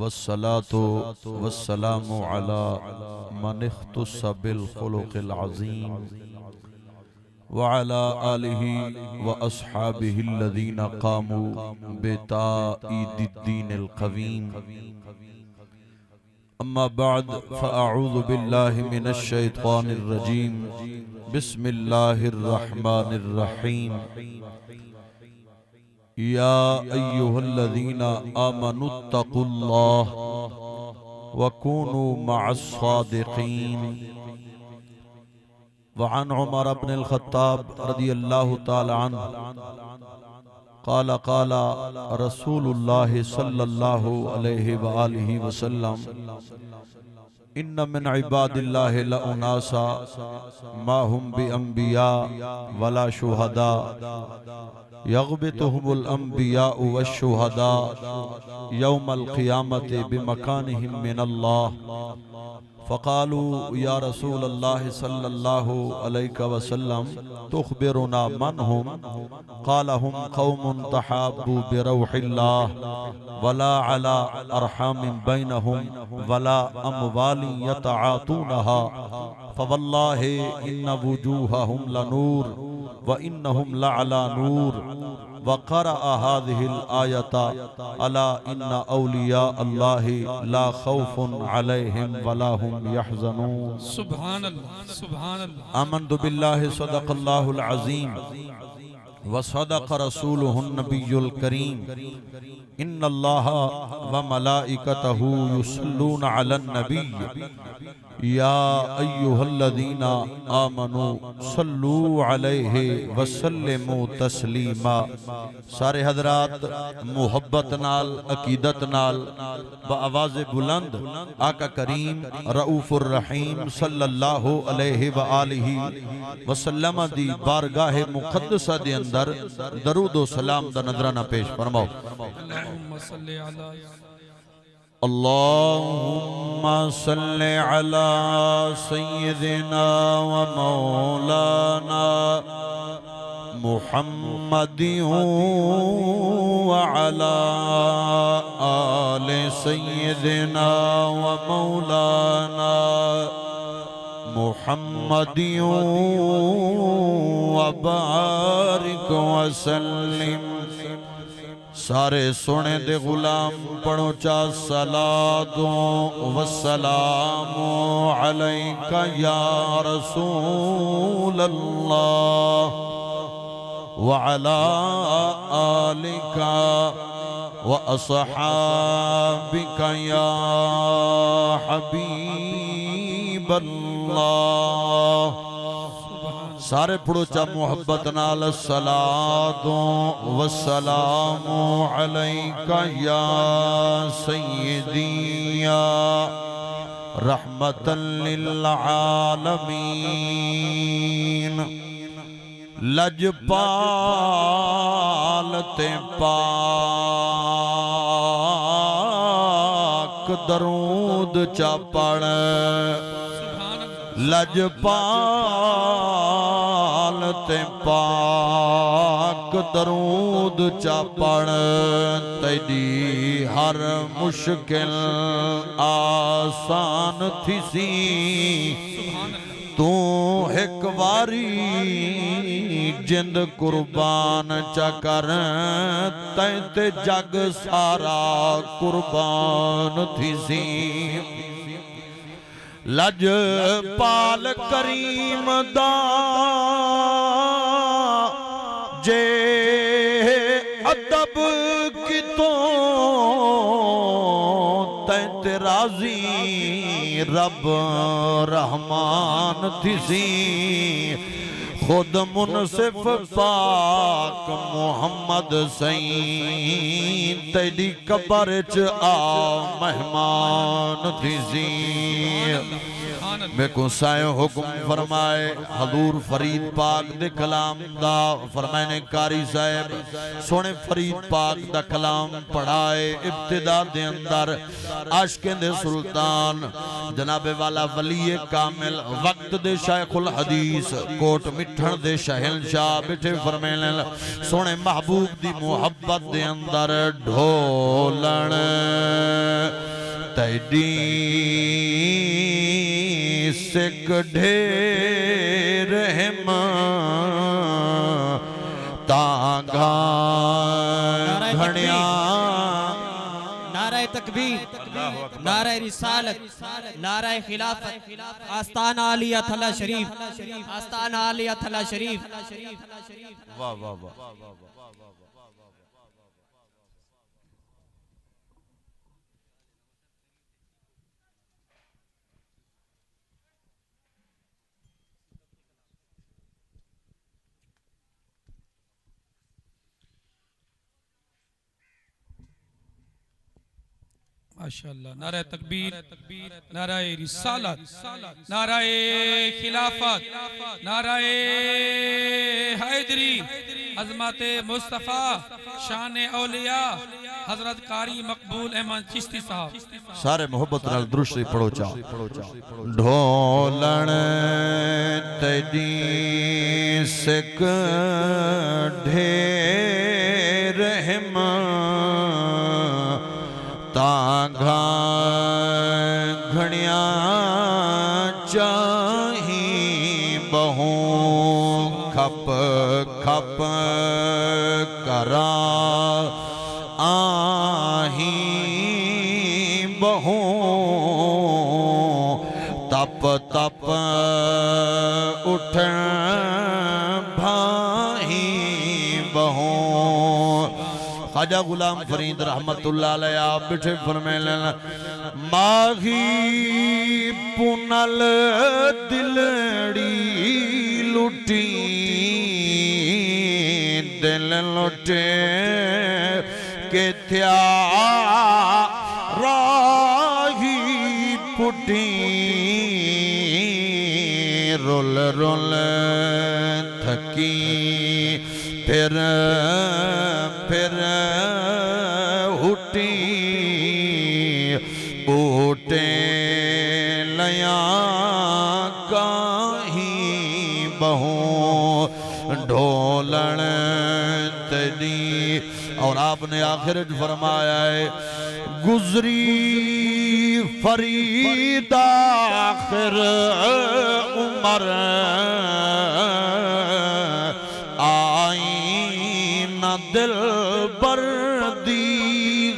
वस्सलातु वस्सलामु अला मन इख्तस्स बिल खुलुक़िल अज़ीम व अला आलिहि व अस्हाबिहि अल्लज़ीना क़ामू बिताईदिद्दीनिल क़वीम। अम्मा बाद फ़अऊज़ु बिल्लाहि मिनश शैतानिर रजीम। बिस्मिल्लाहिर रहमानिर रहीम। या अय्युहल्लज़ीना आमनुत्तक़ुल्लाह व कूनू मअस्सादिक़ीन। व अन उमर इब्नुल ख़त्ताब रज़ियल्लाहु तआला अन्हु क़ाला क़ाला रसूलुल्लाहि सल्लल्लाहु अलैहि व आलिहि वसल्लम इन्न मिन इबादिल्लाहि लउनासा मा हुम बिअंबिया वला शुहदा यग़बितुहुमुल अंबिया वश्शुहदा यौमल क़ियामति बिमकानिहिम मिनल्लाह। फ़क़ालू या रसूलल्लाह सल्लल्लाहु अलैहि वसल्लम तुख़बिरुना मन हुम? क़ाल हुम क़ौमुन तहाब्बू बिरौहिल्लाह वला अला अरहामिन बैनहुम वला अमवालिन यतआतूनहा फ़वल्लाहि इन्न वुजूहहुम लनूर व इन्नहुम लअला नूर। व क़रअ हाज़िहिल आयता अला इन्न औलिया अल्लाहि ला खौफ़ुन अलैहिम वला हुम यहज़नून। सुभान अल्लाह, सुभान अल्लाह। आमन्तु बिल्लाहि सदक़ल्लाहुल अज़ीम व सदक़ रसूलुहुन नबियुल करीम। इन्नल्लाहा व मलाइकतहु युसल्लूना अलन नबी या अय्युहल्लज़ीना आमनू सल्लू अलैहि व सल्लिमू तस्लीमा। सारे हज़रात मुहब्बत नाल अकीदत नाल बआवाज़ बुलंद आका करीम रऊफ़ुर रहीम सल्लल्लाहु अलैहि व आलिहि वसल्लम दी बारगाह मुक़द्दसा दे अंदर दरूद व सलाम दा नजराना पेश फरमाओ। अल्लाहुम्मा सल्लि अला सय्यिदिना व मौलाना मुहम्मदिन व अला आलि सय्यिदिना व मौलाना मुहम्मदिन व बारिक व सल्लिम। सारे सोने दे गुलाम पढ़ो चा सलातो व सलामो अलैका या रसूल अल्लाह व अला आलिका व अस्हाबिका या हबीब अल्लाह। सारे पड़ोचा मोहब्बत नाल सलातो व सलामो अलैका या सय्यदी या रहमतन लिल आलमीन। लजपाल ते पाक दरूद चा पढ़। लजपाल ते पाक दरूद चा पढ़। तेरी हर मुश्किल आसान थी सी। तू एक वारी जिंद कुर्बान चा कर तै ते जग सारा कुर्बान थी सी। लजपाल करीम दा जे अदब कितों तै ते राजी रब रहमान थी सी। खुद मुनसिफ पाक मोहम्मद सईं तेरी कबर च आ मेहमान थी सी। मेको सायो हुक्म फरमाए हजूर फरीद पाक दे कलाम दा फरमाने कारी साहब सोने फरीद पाक दा कलाम पढ़ाए। इब्तिदा दे अंदर आशिक़े दे सुल्तान जनाबे वाला वली कामिल वक्त दे शेखुल हदीस कोट मिठन दे शहंशाह बिठे फरमाने सोने महबूब दी मुहब्बत दे अंदर ढोलन तैडी सिक ढेर तांगा घणिया नाराए तकबीर, नाराए रिसालत, नाराए खिलाफत, आस्ताना आलिया थला शरीफ, आस्ताना आलिया थला शरीफ। वाह वाह वाह। माशाअल्लाह। नाराए तकबीर, नाराए रिसालत, नाराए खिलाफत, नाराए हैदरी, अज़मत मुस्तफ़ा, शान औलिया, हजरत कारी मकबूल अहमद चिश्ती साहब। सारे मोहब्बत नाल दुरूद शरीफ पढ़ो चाओ। ढोलण तेरी सिक ढेर तांगा घणिया चाही बहु खप खप करा आही बहु तप तप उठ भाही बहु। ख्वाजा गुलाम फरीद रहमतुल्लाह अलैह आप बिठे फरमाने माही पुनल दिलड़ी लुटी दिल लुटे के थया राही पुटी रोल रोल थकी फिर हुटी बूटे लया कहीं बहु ढोलण तेरी। और आपने आखिर फरमाया है गुजरी फरीद आखिर उमर दिल बर दी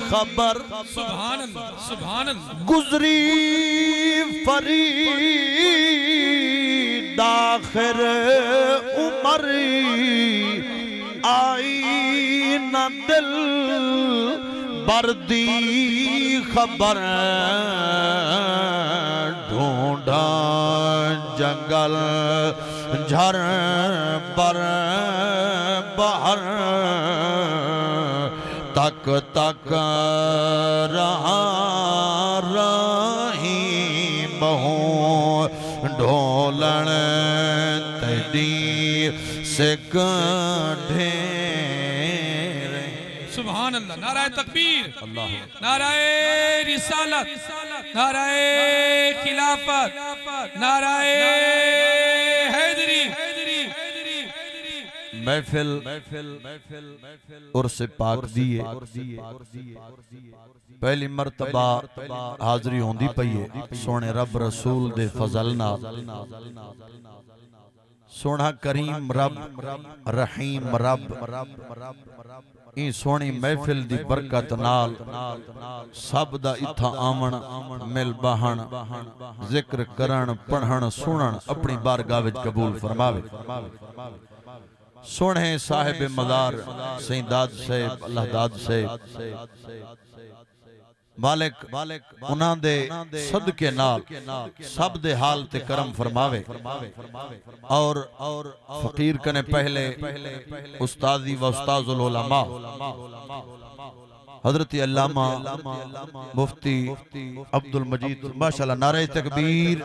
खबर। सुभान अल्लाह, सुभान अल्लाह। गुजरी फरीद आखिर उमर आई न दिल बर दी खबर। ढूंढा जंगल झर पर बहर तक तक रहा रही बहु ढोलण तेरी सिक ढेर। सुभान अल्लाह। नाराए तकबीर, नाराए रिसालत, नाराए खिलाफत, नाराए हैदरी। महफिल उर्स पाक दिए पहली मर्तबा हाजरी होंदी पई है सोने रब रसूल दे फजल नाल। सोना करीम रब रहीम रब ई सोनी महफिल दी बरकत नाल सब दा इथा आवन मिल बहन जिक्र करन पढ़न सुनन अपनी बारगाह विच कबूल फरमावे। सोने साहिब मदार सईदाद साहिब अल्लाह दाद साहिब मालिक उन्हां दे सदके नाल सब दे हाल ते करम फरमावे। और फकीर कने पहले उस्तादी व उस्ताजुल उलमा हजरत अल्लामा मुफ्ती अब्दुल मजीद माशाअल्लाह। नारे तकबीर,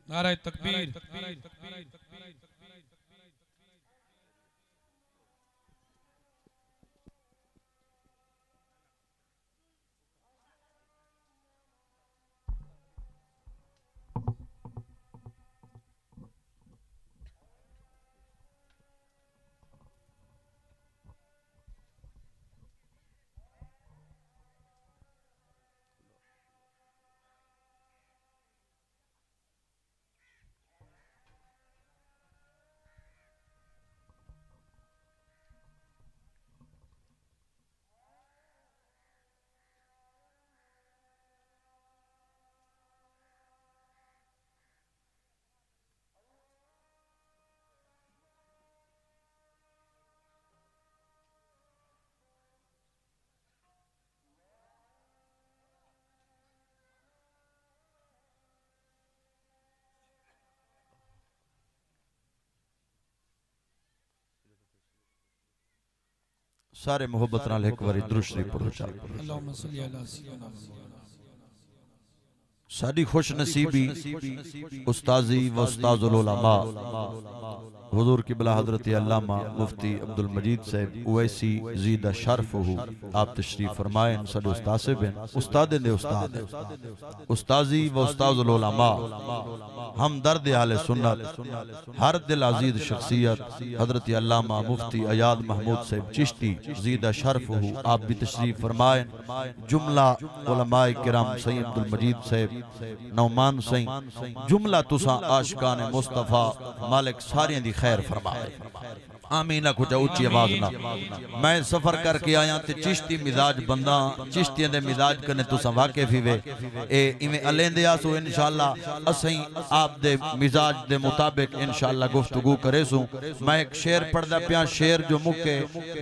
नाराए तकबीर। सारे मोहब्बत नाल एक बारी दुरूद शरीफ पढ़ो चल अल्लाहुम्मा सल्ली अला सय्यिदना साडी खुश नसीबी उस्ताजी व उस्ताजुल उलमा हुजूर किबला हजरत अल्लामा मुफ्ती अब्दुल मजीद साहब उवैसी ज़ीदा शरफ़हु आप तशरीफ फरमाएं। सद उस्ताद से बिन उस्ताद ने उस्ताद उस्ताजी व उस्ताजुल उलमा हम दर्द आले सुन्नत हर दिल अजीज शख्सियत हजरत अल्लामा मुफ्ती अयाद महमूद साहब चिश्ती ज़ीदा शरफ़हु आप भी तशरीफ फरमाएं। जुमला उलमाए किराम सैयद अब्दुल मजीद साहब नौमान सही जुमला तुसा आशिकान मुस्तफा मालिक सारियां दी खैर फरमाए आमीन। कुछ ऊंची आवाज ना मैं सफर करके आया ते चिश्ती मिजाज बंदा चिश्तियां दे मिजाज कने तुसा वाकिफ ही वे ए इवें अलेंदे आसो इंशाअल्लाह असई आप दे मिजाज दे मुताबिक इंशाअल्लाह गुफ्तगू करेसू। मैं एक शेर पढ़दा पिया शेर जो मुके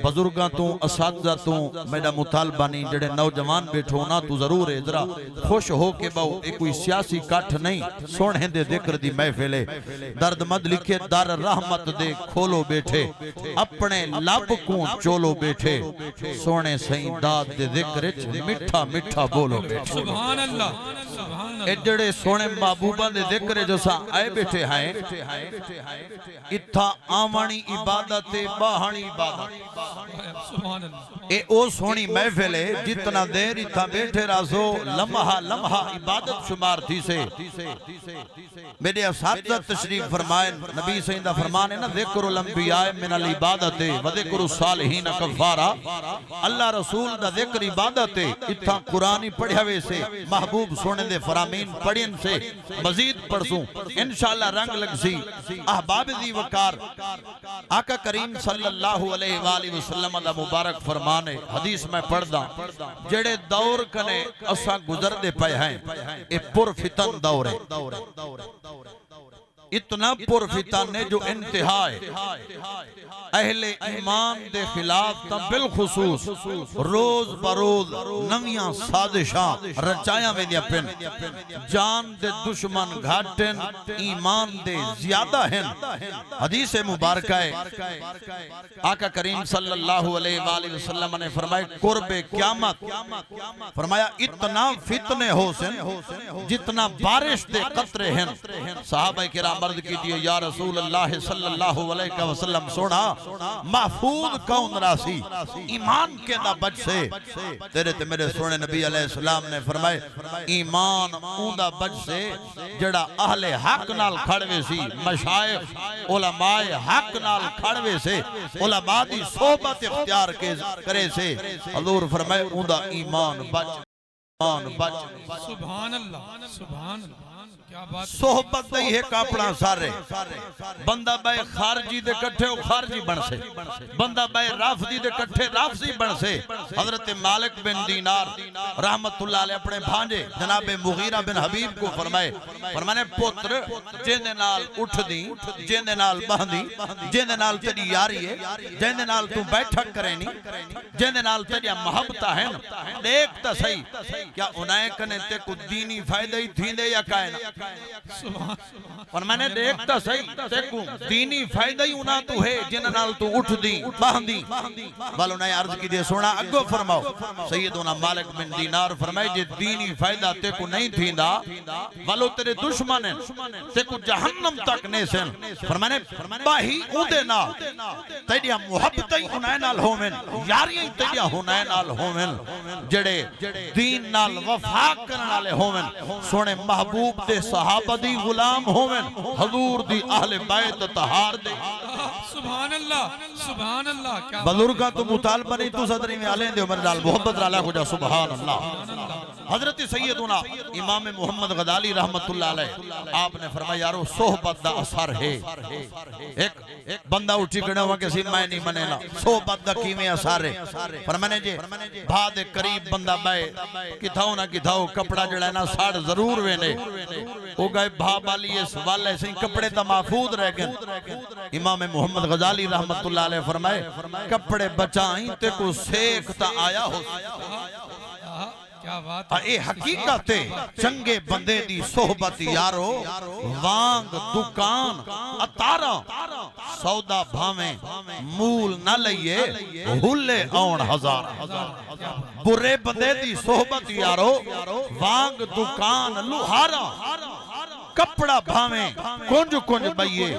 बुजुर्गां तू असातिज़ा तू मेरा मुतालबा नहीं जेड़े नौजवान बैठो ना तू जरूर है जरा खुश हो के बहु ए कोई सियासी काठ नहीं सोहणे दे जिक्र दी महफिल है दर्दमंद लिखे दर रहमत दे खोलो बैठे अपने लब को चोलो बैठे सोने सही दाद दे जिक्र च मिठा मिठा बोलो बैठे सुभान अल्लाह सुभान अल्लाह। ए जड़े सोने महबूबा दे जिक्र जो सा आए बैठे हैं इत्था आवाणी इबादत है बाहणी इबादत सुभान अल्लाह। ए ओ सोनी महफिल है जितना देर इत्था बैठे रहो लम्हा लम्हा इबादत शुमार थी से मेरे असातिज़ा तशरीफ फरमाए नबी सही दा फरमान है ना ज़िक्रुल अंबिया मिनल इबादत व ज़िक्रुस सालिहीन कफ़ारा अल्लाह रसूल दा ज़िक्र इबादत है इत्था कुरानी पढ़या वे से महबूब सोने दे फरामीन पढ़न से मजीद पढ़सू इंशाअल्लाह रंग लगसी अहबाब दी वकार आका करीम सल्लल्लाहु अलैहि वालैहि वसल्लम दा मुबारक फरमान है हदीस में पढ़दा जेड़े दौर कने असा गुजरदे पे हैं ए पुरफितन दौर है इतना पुरफितन है जो इंतहा है अहले ईमान दे खिलाफ ता बिलखुसूस रोज बरोज नवियां साजिशां रचाया वेंदियां पेन जान दे दुश्मन घाटन ईमान दे ज्यादा हैं। हदीस मुबारक है आका करीम सल्लल्लाहु अलैहि वालैहि वसल्लम ने फरमाया कुर्बे क़यामत फरमाया इतना फितने होसन जितना बारिश दे कतरे हैं। सहाबा किराम अर्ज़ कीजिए या रसूल अल्लाह सल्लल्लाहु अलैहि वसल्लम सोना महफूज कौन रासी ईमान के ना बच से तेरे ते मेरे सोने नबी अलैहि सलाम ने फरमाए ईमान ऊंदा बच से जड़ा अहले हक नाल खड़वे सी मशाइख उलमाए हक नाल खड़वे से उलमा दी सोहबत इख्तियार के करे से हुजूर फरमाए ऊंदा ईमान बच सुभान अल्लाह सुभान अल्लाह। क्या बात सोहबत दई है कापड़ा सारे बंदा बाय खारजी दे कट्ठे ओ खारजी बन से बंदा बाय राफदी दे कट्ठे राफजी बन से। हजरत मालिक बिन दीनार रहमतुल्लाह अलैह अपने भांजे जनाबे मुगीरा बिन हबीब को फरमाने पुत्र जिंदे नाल उठदी जिंदे नाल बहदी जिंदे नाल तेरी यारी है जिंदे नाल तू बैठक करेनी जिंदे नाल तेरी मोहब्बत है देख ता सही क्या उन्हें कने ते को दीनी फायदा ही थींदे या कायना पर मैंने देखता सही तेकू दीनी फायदा ही उना तू है जिन नाल तू उठदी बहदी वालों ने अर्ज की दे सोना अगो फरमाओ सैयदना मालिक बिन दीनार फरमाए जे दीनी फायदा तेकू नहीं थींदा वालो तेरे दुश्मन हैं तेकू जहन्नम तक ने सन फरमाने बाही उदे नाल तेरिया मोहब्बत ही उना नाल होवेन यारियां तेरिया होना नाल होवेन जेड़े दीन नाल वफा करन वाले होवेन सोने महबूब दे सहाबा दी गुलाम होवेन हुजूर दी अहले बैत तहार दे सुभान अल्लाह। क्या बुजुर्गां तो मुतालबा नहीं तू सदरी में आले दे उमर नाल मोहब्बत नाल हो जा सुभान अल्लाह। हजरत सैयदना इमाम मोहम्मद गजाली रहमतुल्लाह अलैह आपने फरमाया यारो सोहबत दा असर है एक बंदा उठी खड़ा हुआ कि मैं नहीं मनेला सोहबत दा कीवें असर है फरमाने जे भा दे करीब बंदा बाए किथाओ ना किथाओ कपड़ा जड़ा ना साड़ जरूर वेने ओ गए भा वाली इस वाले से कपड़े ता महफूज रह गए। इमाम मोहम्मद गजाली रहमतुल्लाह अलैह फरमाए कपड़े बचाई ते को सेक ता आया हो क्या बात आ ए हकीकत है चंगे बंदे दी सोहबत यारो वांग दुकान अतारा सौदा भावे मूल न लइए हुले आउण हजार बुरे बंदे दी सोहबत यारो वांग दुकान लुहारा कपड़ा भावे कुंज कुंज बइए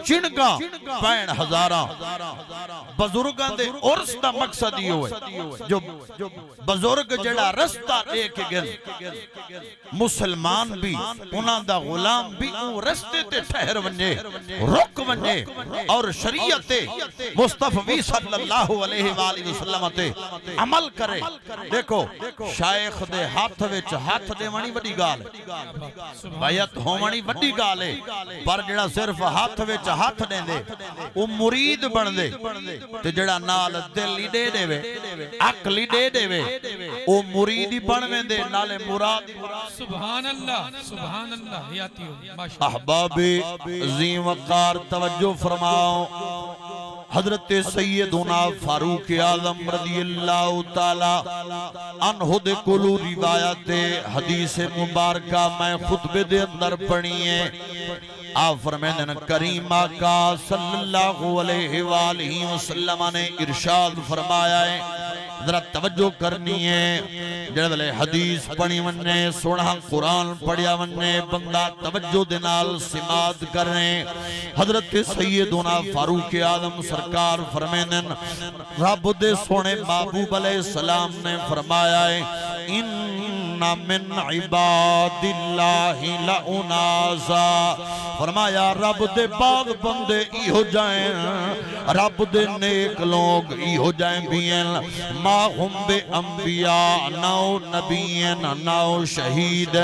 चिणगा पैण हजारा बुजुर्गां दे उर्स दा मकसद ही होए जो बुजुर्ग जेड़ा रास्ता देख गए मुसलमान भी उन्हां दा गुलाम भी उ रास्ते ते ठहर वने रुक वने और शरीयत मुस्तफी सल्लल्लाहु अलैहि वसल्लम ते अमल करे। देखो शायख दे हाथ विच हाथ देवणी बड़ी गाल बैयत होवणी बड़ी गाल है पर जेड़ा सिर्फ हाथ विच हाथ देंदे ओ मुरीद बनदे ते जेड़ा नाल दिल ही दे देवे अकल ही दे देवे ओ मुरीद ही बन वेंदे नाले मुराद। सुभान अल्लाह याती हो माशाअल्लाह। अहबाबे अज़ीम वक़ार तवज्जो फरमाओ हजरत सैयदुना फारूक आज़म रज़ियल्लाहु ताला अन्हु दे कोलू रिवायत हदीस मुबारका मैं खुतबे दे अंदर पढ़ी है। आप फरमाते हैं करीमा का सल्लल्लाहु अलैहि वसल्लम ने इरशाद फरमाया है जरा तवज्जो करनी है जेड़े वेले हदीस पढ़ी वन्ने सोना कुरान पढ़िया वन्ने बंदा तवज्जो दे नाल सिमात करे। हजरत सैयदुना फारूक आज़म सरकार फरमाते हैं रब दे सोने महबूब अलैहिस्सलाम ने फरमाया है इन्ना मिन इबादिल्लाहि लउनासा फरमाया रब दे बाद बंदे इहो जाए रब दे नेक लोग इहो जाए बियन मा हुम बे अंबिया नाउ नबियन नाउ शहीद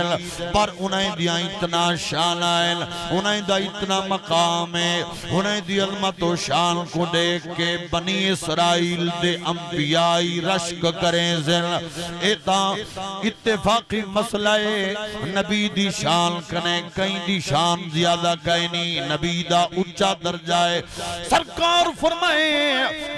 पर उन्हें दिया इतना शान है उन्हें दा इतना मकाम है उन्हें दी अज़मत व शान को देख के बनी इसराइल दे अंबियाई रश्क करें जिल एता इत्तेफाकी मसला है नबी दी शान कने कहीं दी शान ज्यादा कहीं नहीं नबी दा उच्चा दर्जा है। सरकार फरमाए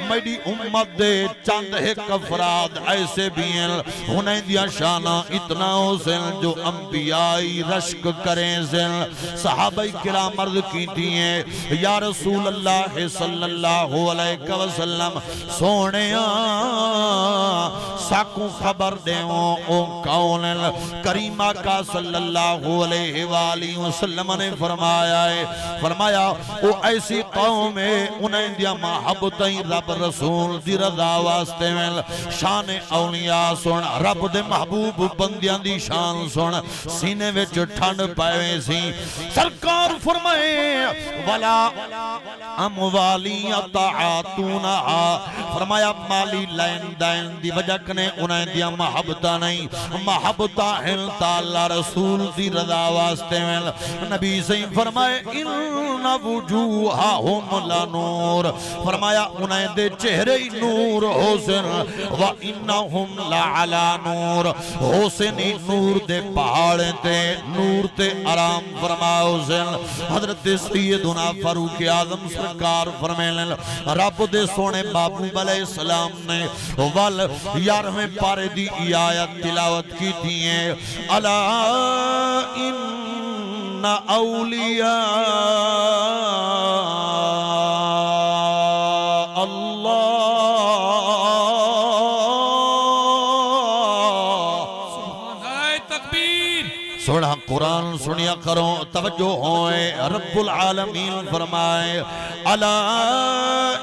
मेरी उम्मत दे चंद एक अफराद ऐसे भी हैं उन्हें दिया शाना इतना हुसैन जो अंबियाई रश्क करें जिल सहाबाई किराम अर्ज़ कीती हैं या रसूल अल्लाह सल्लल्लाहु अलैहि वसल्लम सोनिया साकू खबर देवो ओ कौन करीमा का सल्लल्लाहु अलैहि वसल्लम ने फरमाया है फरमाया वो ऐसी कौम है उन्हें दिया मोहब्बत रब रसूल दी रज़ा वास्ते में शान औलिया सुन रब दे महबूब बंदियां दी शान सुन सीने विच ठंड पावे सी। सरकार फरमाए वला अमवाली अताअतूना फरमाया माली लेन देन दी वजह कने उन्हें दिया मोहब्बत नहीं मोहब्बत है ताला रसूल दी रज़ा वास्ते में नबी सही फरमाए इन्ना वुजूहहुम लनूर फरमाया उन्हें दे चेहरे ही नूर हुसैन व इन्नहुम लअला नूर हुसैन नूर दे पहाड़ ते नूर ते आराम फरमाओ हुसैन। हजरत सैयदुना फारूक आज़म सरकार फरमाने रब दे सोने महबूब अलैहिस्सलाम ने वल 11वें पारे दी आयत तिलावत की थी अला इन्ना औलिया सोना कुरान सुनिया करो तवज्जो होए रब्बुल आलमीन फरमाए अला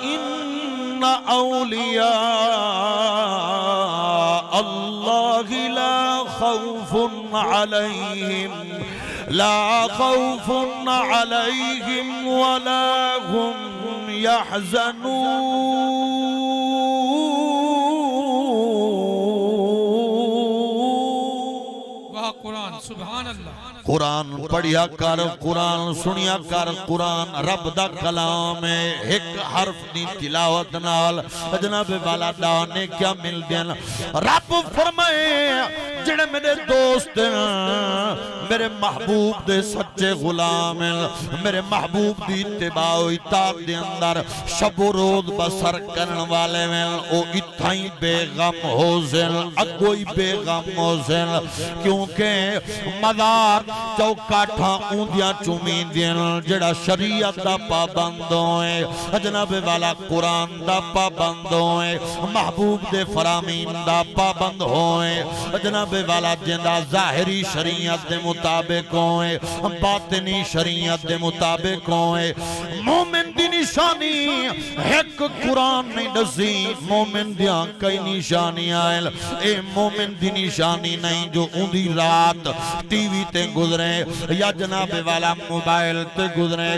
इन्ना औलिया अल्लाह ला खौफुन अलैहिम वला हुम यहज़नून। सुभान अल्लाह कुरान पढ़िया कर कुरान सुनिया कर कुरान रब दा कलाम है एक हर्फ दी तिलावत नाल जनाब वाला दाने क्या मिल गया। रब फरमाए जेड़े मेरे दोस्त मेरे महबूब दे सच्चे गुलाम मेरे महबूब दी इत्तिबा इताअत दे अंदर शबो रोज बसर करन वाले ओ इत्था ही बेगम हो ज़िल अगो ही बेगम हो ज़िल क्योंकि मज़ार चौकाठा ऊंदियां चुमींदियां जेड़ा शरीयत दा पाबंद होए जनाब वाला कुरान दा पाबंद होए महबूब दे फरामीन दा पाबंद होए जनाब वाला जिंदा ज़ाहिरी शरीयत दे मुताबिक होए बातिनी शरीयत दे मुताबिक होए मोमिन दी निशानी एक कुरान नहीं दसी मोमिन दियां कई निशानियां ए मोमिन दी निशानी नहीं जो उंदी रात टीवी ते गुजरे या जनाब वाला मोबाइल ते गुजरे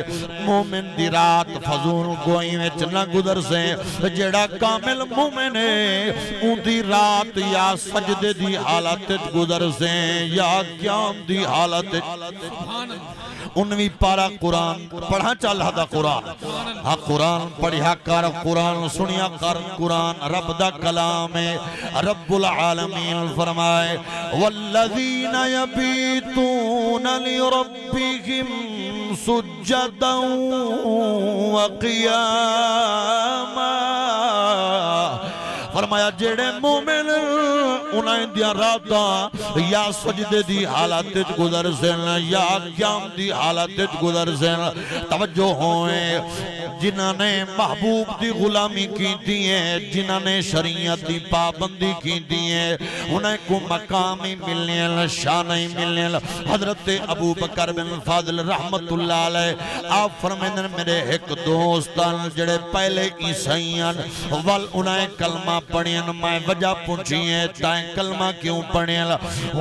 मोमिन दी रात फजूल गोई विच ना गुजर से जेड़ा कामिल मोमिन है उंदी रात या सजदे दी हालत गुजर से या क़याम दी हालत उनवी पारा कुरान पढ़ा चल हदा कुरान हाँ कुरान पढ़िया कर कुरान सुनिया कर कुरान रब दा कलाम है रब्बुल आलमीन फरमाए वल्लज़ीना यबीतून लिरब्बिहिम सुज्जदन व क़ियामा फरमाया जेड़े मोमिन उन्हें दिया रातां या सजदे दी हालत गुजर सन या क़याम दी हालत गुजर सन तवज्जो होए जिन्हां ने महबूब दी गुलामी कीती है जिन्हां ने शरीयत दी पाबंदी कीती है उन्हें को मकाम ही मिलने शान ही मिलने हजरत अबू बकर बिन फाजिल रहमतुल्लाह अलैह आप फरमाते मेरे एक दोस्त जेड़े पहले ईसाईयन वल उन्हें कलमा पढ़ियन मैं वजह पूछी है ताए कलमा क्यों पढ़ियन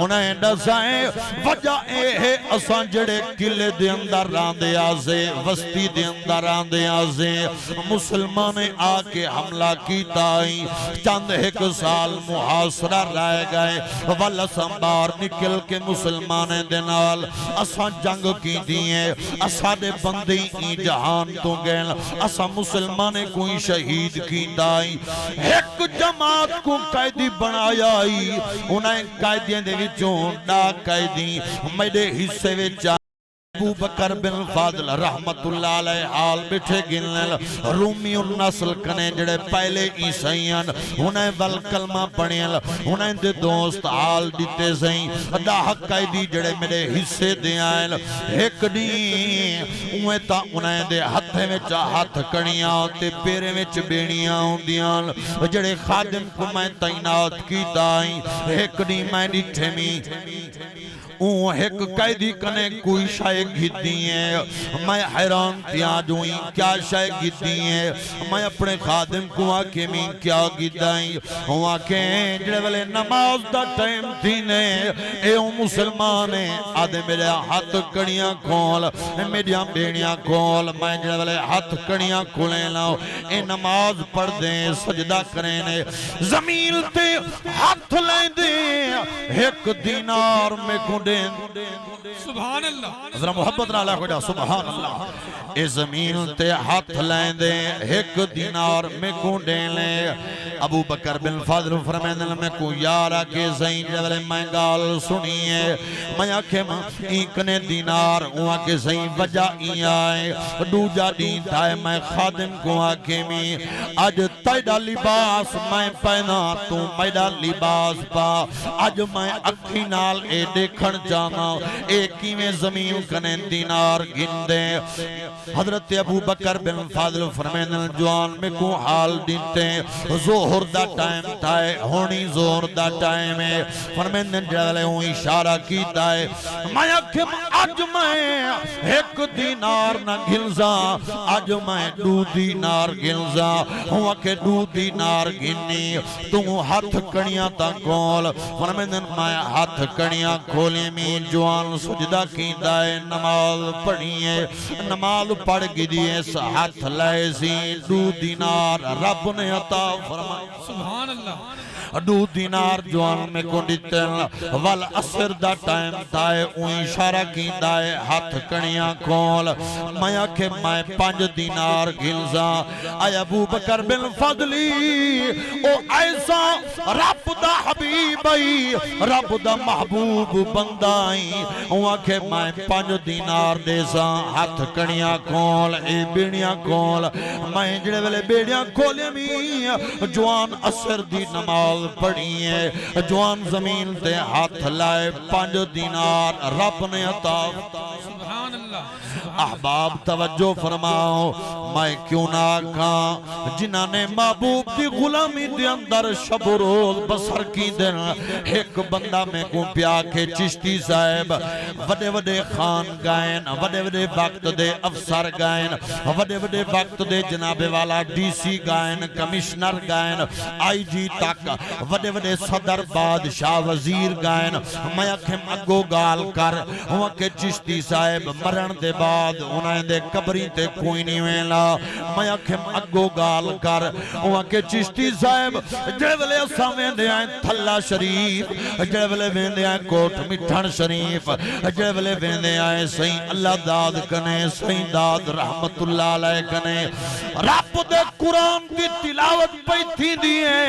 उन्हें दसाए वजह ए है असां जेड़े किले दे अंदर रांदे आसे बस्ती दे अंदर रांदे आसे मुसलमान आके हमला कीता चंद एक साल मुहासरा रह गए वल असां बाहर निकल के मुसलमान दे नाल असां जंग कीती है असां दे बंदे ई जहान तो गए असां मुसलमान कोई शहीद कीता एक जमात को कैदी बनाया उन्हें कैदियों दे विचों डा कैदी मेरे हिस्से विच अबू बकर बिन फाजिल रहमतुल्लाह अलैह हाल बिठे गिनल रूमी नस्ल कने जेड़े पहले ईसाईयन उन्हें वल कलमा पढ़ियल उन्हें दे दोस्त हाल दिते सही अदा कैदी जेड़े मेरे हिस्से दे आयल एक दी उए ता उन्हें दे हथे विच हाथ कणियां ते पैरे विच बेड़ियां हुंदियां जेड़े खादिम को मैं तैनात कीता एक दी मैं डिठे मी एक कैदी कने कोई शाय गिद्दी है मैं हैरान थिया जोई क्या शाय गिद्दी है मैं अपने खादिम को आके मैं क्या गिद्दाई आके जेड़े वाले नमाज दा टाइम थी ने ए मुसलमान आदे मेरे हाथ कड़ियां खोल मेरिया बेड़ियां खोल मैं जेड़े वाले हाथ कड़ियां खोले लाओ ए नमाज पढ़ दे सजदा करे ने जमीन ते हाथ लेंदे एक दीनार में सुभान अल्लाह जरा मोहब्बत नाल आखो सुभान अल्लाह ए जमीन ते हाथ लेंदे एक दीनार में को देले अबू बकर बिन फाजिल फरमांदे मैं को यार आके सही जले मैं गाल सुनी है मैं आखे इकने दीनार ओ आके सही वजह ई आए दूजा दिन थाए मैं खादिम को आके मी आज तेरा लिबास मैं पहना तू मेरा लिबास पा आज मैं अखी नाल ए देखण जाना एक किवें जमीन कने दीनार गिनदे हजरत अबू बकर बिन फाजिल फरमांदे जवान में को हाल दिते जोहर दा टाइम था होनी जोहर दा टाइम है फरमांदे जले ओ इशारा कीता है मैं आखे आज मैं एक दीनार ना गिनजा आज मैं दो दीनार गिनजा हूं आखे दो दीनार गिनी तू हाथ कणियां ता खोल फरमांदे मैं हाथ कणियां खोले मी जवान सजदा कीता है नमाज पढ़ी है नमाज पढ़ गिदी हाथ लाए सी दो दीनार रब ने अता फरमाया सुभान अल्लाह दू दिनार जवान में को दितन वल असर दा टाइम ताए उ इशारा कींदा है हाथ कणियां खोल मैं आखे मैं 5 दिनार गिलजा आय अबू बकर बिन फजली ओ ऐसा रब दा हबीब आई रब दा महबूब बंदा आई ओ आखे मैं 5 दिनार देसा हाथ कणियां खोल ए बेड़ियां खोल मैं जेड़े वेले बेड़ियां खोले मी जवान असर दी नमाज पढ़ी है जवान जमीन ते हाथ लाए 5 दिनार रब ने अता सुभान अल्लाह अहबाब तवज्जो फरमाओ मैं क्यों ना आखा जिन्हां ने महबूब दी गुलामी दे अंदर शब रोज बसर की दिन एक बंदा में को प्या के चिश्ती साहब वडे वडे खान गायन वडे वडे वक्त दे अफसर गायन वडे वडे वक्त दे जनाबे वाला डीसी गायन कमिश्नर गायन आईजी तक वडे वडे सदर बादशाह वजीर गायन मैं आखे अगो गाल कर हुआ के चिश्ती साहब मरण दे बाद उन्हें दे कबरी ते कोई नहीं वेला मैं आखे अगो गाल कर हुआ के चिश्ती साहब जेड़े वेले असां वेंदे आए थल्ला शरीफ जेड़े वेले वेंदे आए कोट मिठन शरीफ जेड़े वेले वेंदे आए सही अल्लाह दाद कने सही दाद रहमतुल्लाह अलैह कने रब दे कुरान दी तिलावत पई थींदी है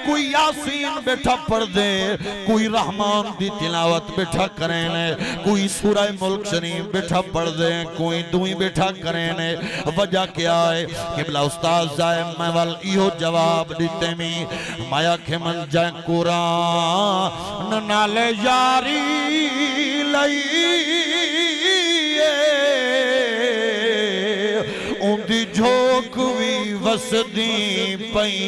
कोई यासीन बैठा पढ़ दे कोई रहमान दी तिलावत बैठा करे ने कोई सूरह मुल्क शरीफ बैठा पढ़ दे कोई दुई बैठा करे ने वजह क्या है किबला उस्ताद साहब मैं वाल इहो जवाब दिते मी माया के मन जाए कुरान नाले यारी लई उंदी झोंक भी वसदी पई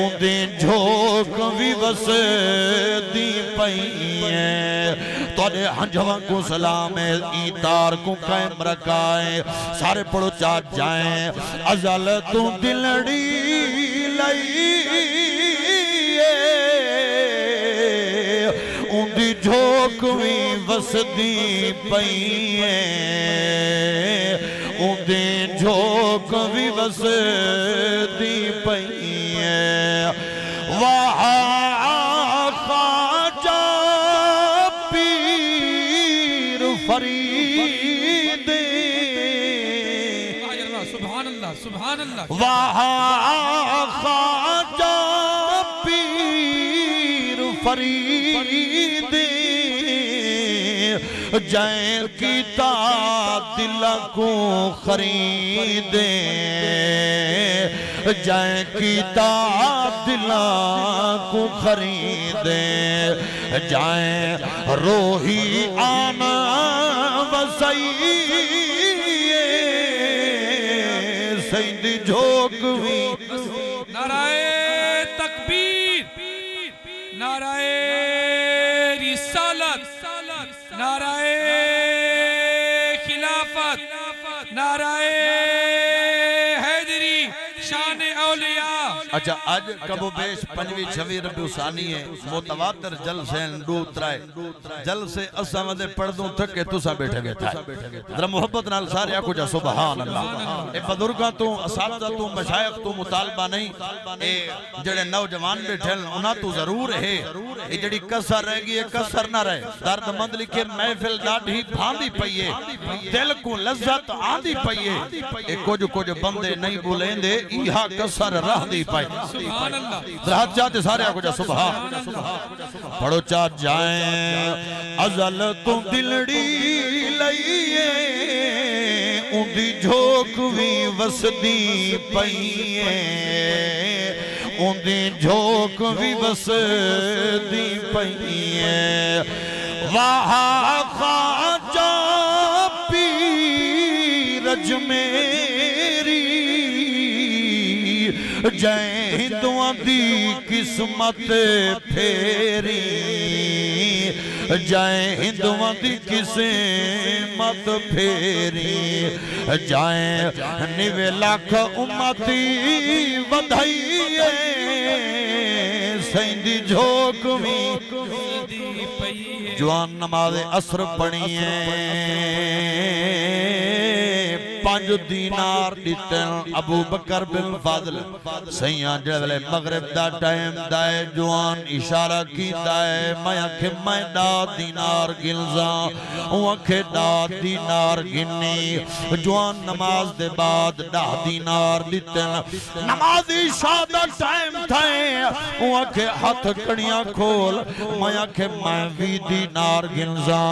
उंदी झोंक भी वसदी पई तोड़े हंजवा को सलाम है ईतार को कायम रखाए सारे पढ़ो चाट जाए अजल तू दिलड़ी लई उंदी झोंक भी वसदी पई उंदी झोंक भी वसदी पई वाह ख्वाजा पीर फरीद सुभान अल्लाह सुभान अल्लाह वाह ख्वाजा पीर फरीद जय कीता दिल को खरीदे जय कीता दिल को खरीदे जय रोही आना वसई सैदी झोंक भी नाराए तकबीर नाराए रिसालत नाराए खिलाफत नाराए हैदरी शान औलिया। अच्छा आज कबो बेश 5वीं 6वीं रबी उसानी है मुतवातिर जल से दो त्राए जल से असा मदे पढ़ दूं थके तुसा बैठे बैठा जरा मोहब्बत नाल सारे आखो जा सुभान अल्लाह ए बुजुर्गा तू असातिज़ा तू मशाइख तू मुतालबा नहीं ए जेड़े नौजवान बैठे उना तू जरूर है ए जेड़ी कसर रह गई है कसर ना रहे दर्दमंद लिखे महफिल दाढ़ी भांदी पई है दिल को लज्जत आंदी पई है ए कुछ कुछ बंदे नहीं बुलेंदे इहा कसर रहदी पई सुभान अल्लाह रात जाते सारे आको जा सुभान पढ़ो चाट जाए अजल तू दिलड़ी लईए उंदी झोंक भी वसदी पई उंदी झोंक भी वसदी पई वाह ख्वाजा पीर अजमेरी जय हिंदुआं दी किस्मत फेरी जय हिंदुआं दी किस्मत फेरी जय निवे लाख उम्मती वधाइए सैंदी झोंक भी जवान नमाज़े असर पढ़िए पांच दीनार दिते अबू बकर बिन फजल सैया जले मगरिब दा टाइम दाए जवान इशारा कीता है मैं आखे मैं दा दीनार गिनजा ओ आखे दा दीनार गिनी जवान नमाज दे बाद दा दीनार दिते नमाज इशा दा टाइम थे ओ आखे हाथ कड़ियां खोल मैं आखे मैं 20 दीनार गिनजा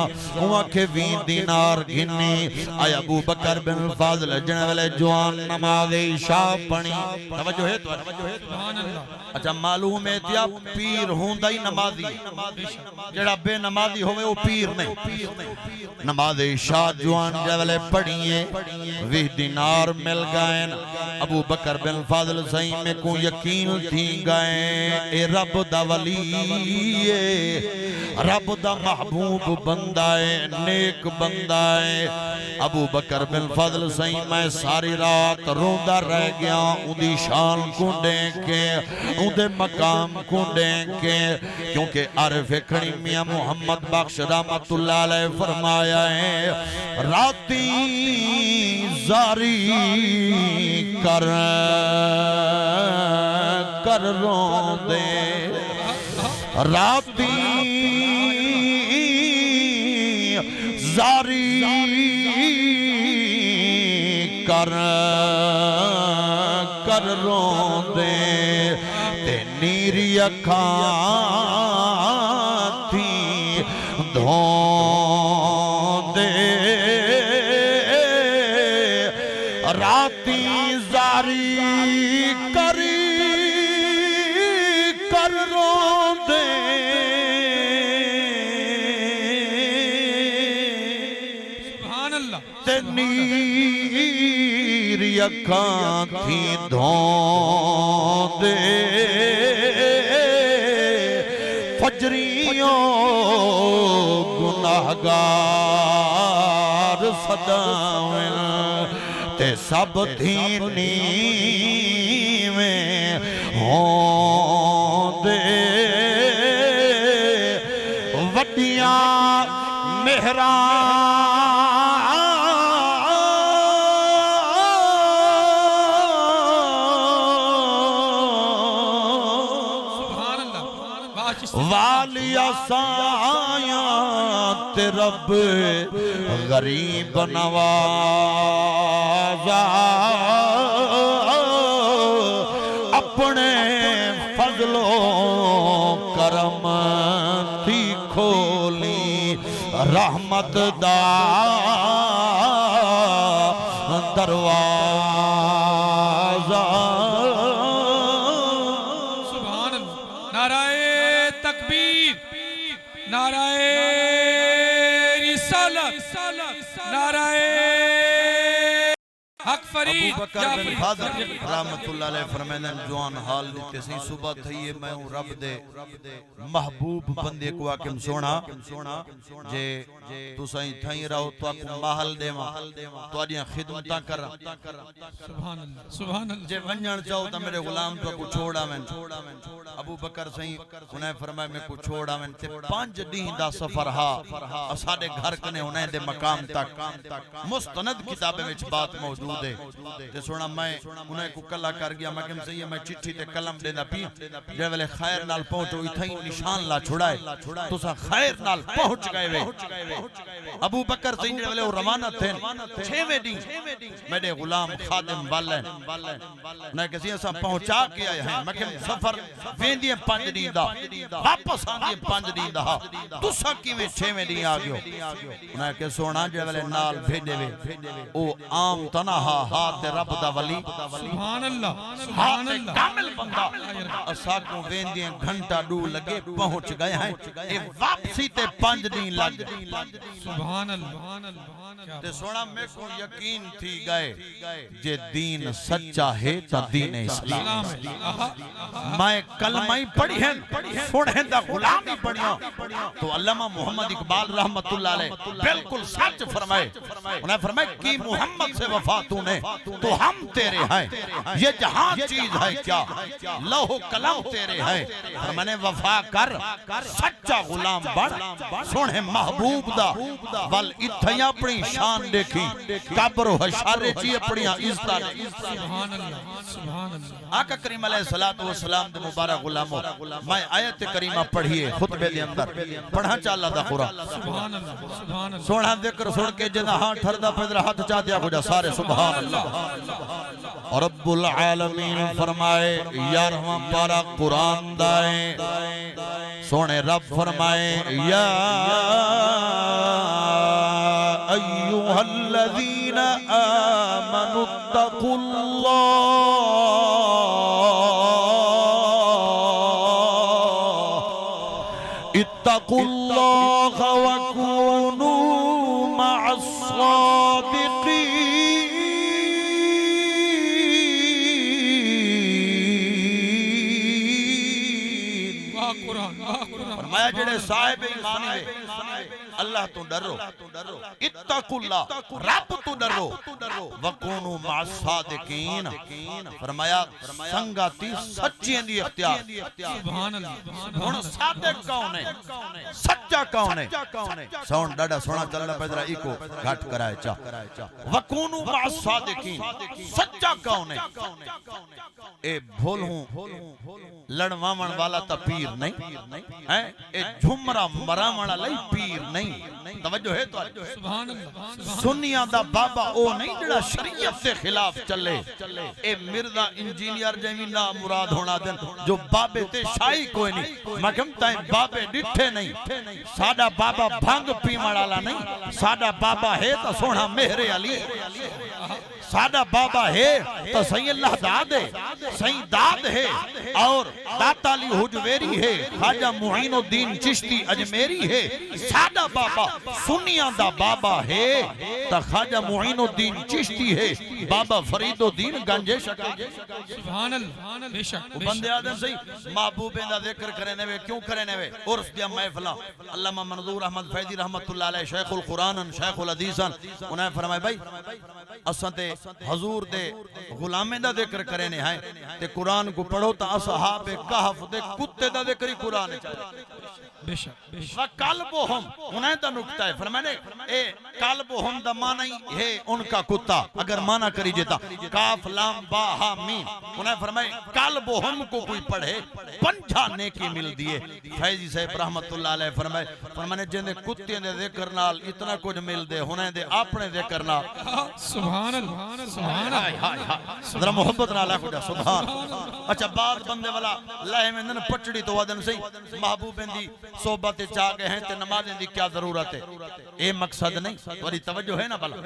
ओ आखे 20 दीनार गिनी आय अबू बकर बिन फजल जने वाले जवान नमाज इशा पढ़ी तवज्जो है तो सुभान अल्लाह अच्छा मालूम है त्या पीर होंदा ही नमाजी जेड़ा बे नमाजी होवे वो पीर नहीं नमाज इशा जवान जवले पढ़िए 20 दीनार मिल गए अबू बकर बिन फजल सही में को यकीन थी गए ए रब दा वली है रब दा महबूब बंदा है नेक बंदा है अबू बकर बिन फजल सही मैं सारी रात रोंदा रह गया उदी शान को देख के उदे मकाम को देख के क्योंकि आरिफ खड़ी मियां मोहम्मद बख्श रहमतुल्लाह अलैह फरमाया है राती जारी कर कर रोंदे राती जारी कर कर रोंदे ते नीरी अखां थी धोंदे राती जारी करी कर रोंदे सुभान अल्लाह ते नीरी अखां थी धोंदे फजरियों गुनाहगार सदावें ते सब थी नीवें होंदे वड्डियां मेहरा वालिया साया ते रब गरीब नवाजा अपने फजलो करम थी खोली रहमत दा दरवाजा सुभान अल्लाह नाराए तकबीर नाराए रिसालत नाराए हक फरीद अबू बकर बिन फजल रहमतुल्लाह अलैह फरमाने जवान हाल दिते सी सुबह थई मैं रब दे महबूब बंदे को आके सोना जे तुसाई थई रहो तो को महल देवा तोडियां खिदमतां कर सुभान अल्लाह जे वंजण चाहो त मेरे गुलाम तो को छोड़ा मैं अबू बकर सही उन्हें फरमाया मैं को छोड़ा मैं ते 5 दिन दा सफर हा साडे घर कने उन्हें दे मकाम तक मुस्तनद किताबे विच बात मौजूद है ते सुना मैं उन्हें को कला कर गया मैं कहम सही मैं चिट्ठी ते कलम देना पी जे वेले खैर नाल पहुंचो इथई निशान ला छुड़ाए तुसा खैर नाल पहुंच गए वे अबू बकर सही जे वेले रवाना थे 6वें दिन मेरे गुलाम खादिम वाले ने किसी असा पहुंचा के आए हैं मैं कहम सफर वेंदी 5 दिन दा वापस आंदी 5 दिन दा तुसा किवें 6वें दिन आ गयो उन्हें के सोना जे वेले नाल भेजे वे ओ आम तना हा ते रब दा वली सुभान अल्लाह कामिल बंदा असा को वेंदी घंटा डू लगे पहुंच गए हैं ए वापसी ते 5 दिन लग सुभान अल्लाह ते सोना में को यकीन थी गए जे दीन सच्चा है ता दीन इस्लाम मैं कलमा कलमाई पढ़ी हैं सुने दा गुलाम ही पढ़िया तो अल्लामा मोहम्मद इकबाल रहमतुल्लाह अलैह बिल्कुल सच फरमाए उन्हें फरमाए कि मोहम्मद से वफा तूने तो हम तेरे हैं ये जहां चीज है क्या लौह कलम तेरे हैं मैंने वफा कर सच्चा गुलाम बन सुने महबूब दा वल इत्थे अपनी शान देखी कब्र हशारे ची अपनी इज्जत सुभान अल्लाह सुभान अल्लाह आका करीम अलैहिस्सलातु वस्सलाम दे मुबारक गुलामो मैं आयत करीमा पढ़िए खुतबे दे अंदर पढ़ा चाला दा कुरान सुभान अल्लाह सोना जिक्र सुन के जिदा हां ठरदा पैदरा हाथ चा दिया को जा सारे सुभान अल्लाह और रब्बुल आलमीन फरमाए 11वां पारा कुरान दाए सोने रब फरमाए या अय्युहल्लज़ीना आमनु इत्तकुल्लाह व कूनू मअस्सादिकीन वाह कुरान फरमाया जेड़े साहिब ईमान है अल्लाह तो डरो इत्तकुल्लाह रब तो डरो वकुनु मअस्सादिकीन फरमाया संगति सच्चियां दी इख्तियार सुभान अल्लाह हुन सादिक कौन है सच्चा कौन है साउंड डाडा सोना चलना पैदरा इको घट कराए चा वकुनु मअस्सादिकीन सच्चा कौन है ए भूल हूं लड़वावण वाला ता पीर नहीं है ए झुमरा मरावण वाला पीर नहीं तवज्जो है तो सुभान अल्लाह सुन्नियां दा बाबा ओ नहीं जेड़ा शरीयत के खिलाफ चले ए मिर्जा इंजीनियर जेवी ना मुराद होना दिन जो बाबे ते शाही कोई नहीं मगम ताई बाबे डिठे नहीं साडा बाबा भंग पीवण वाला नहीं साडा बाबा है तो सोना मेहरे अली साडा बाबा है तो सही अल्लाह दाद है सही दाद है और दाता अली हुजवेरी है ख्वाजा मुईनुद्दीन चिश्ती अजमेरी है साडा बाबा सुन्नियां दा बाबा है तो ख्वाजा मुईनुद्दीन चिश्ती है बाबा फरीदुद्दीन गंजे सुभान अल्लाह बेशक बंदे आदम सही महबूबे दा जिक्र करने वे क्यों करने वे उर्स दिया महफिला अल्लामा मंजूर अहमद फैजी रहमतुल्लाह अलैह शेखुल कुरान शेखुल हदीसन उन्हें फरमाए भाई असां ते हुजूर दे गुलामे दा जिक्र करने हैं ते कुरान को पढ़ो ता असहाबे कहफ दे कुत्ते दा जिक्र ही कुरान च बेशक कल्बुहुम उन्हें दा नुक्ता है फरमाने ए कल्बुहुम दा माना ही है उनका कुत्ता अगर माना करी जेता काफ लाम बा हा मीम उन्हें फरमाए कल्बुहुम को कोई पढ़े 50 नेकी मिल दिए फैजी साहब रहमतुल्लाह अलैह फरमाने जिंदे कुत्ते दे जिक्र नाल इतना कुछ मिल दे हुने दे अपने जिक्र नाल सुभान अल्लाह सुभान अल्लाह जरा मोहब्बत नाल आखो जा सुभान अच्छा बात बंदे वाला लहे में न पटड़ी तो वदन सही महबूबें दी सोबत चा गए हैं ते नमाज़ें दी क्या जरूरत है ए मकसद नहीं तुम्हारी तवज्जो है ना भला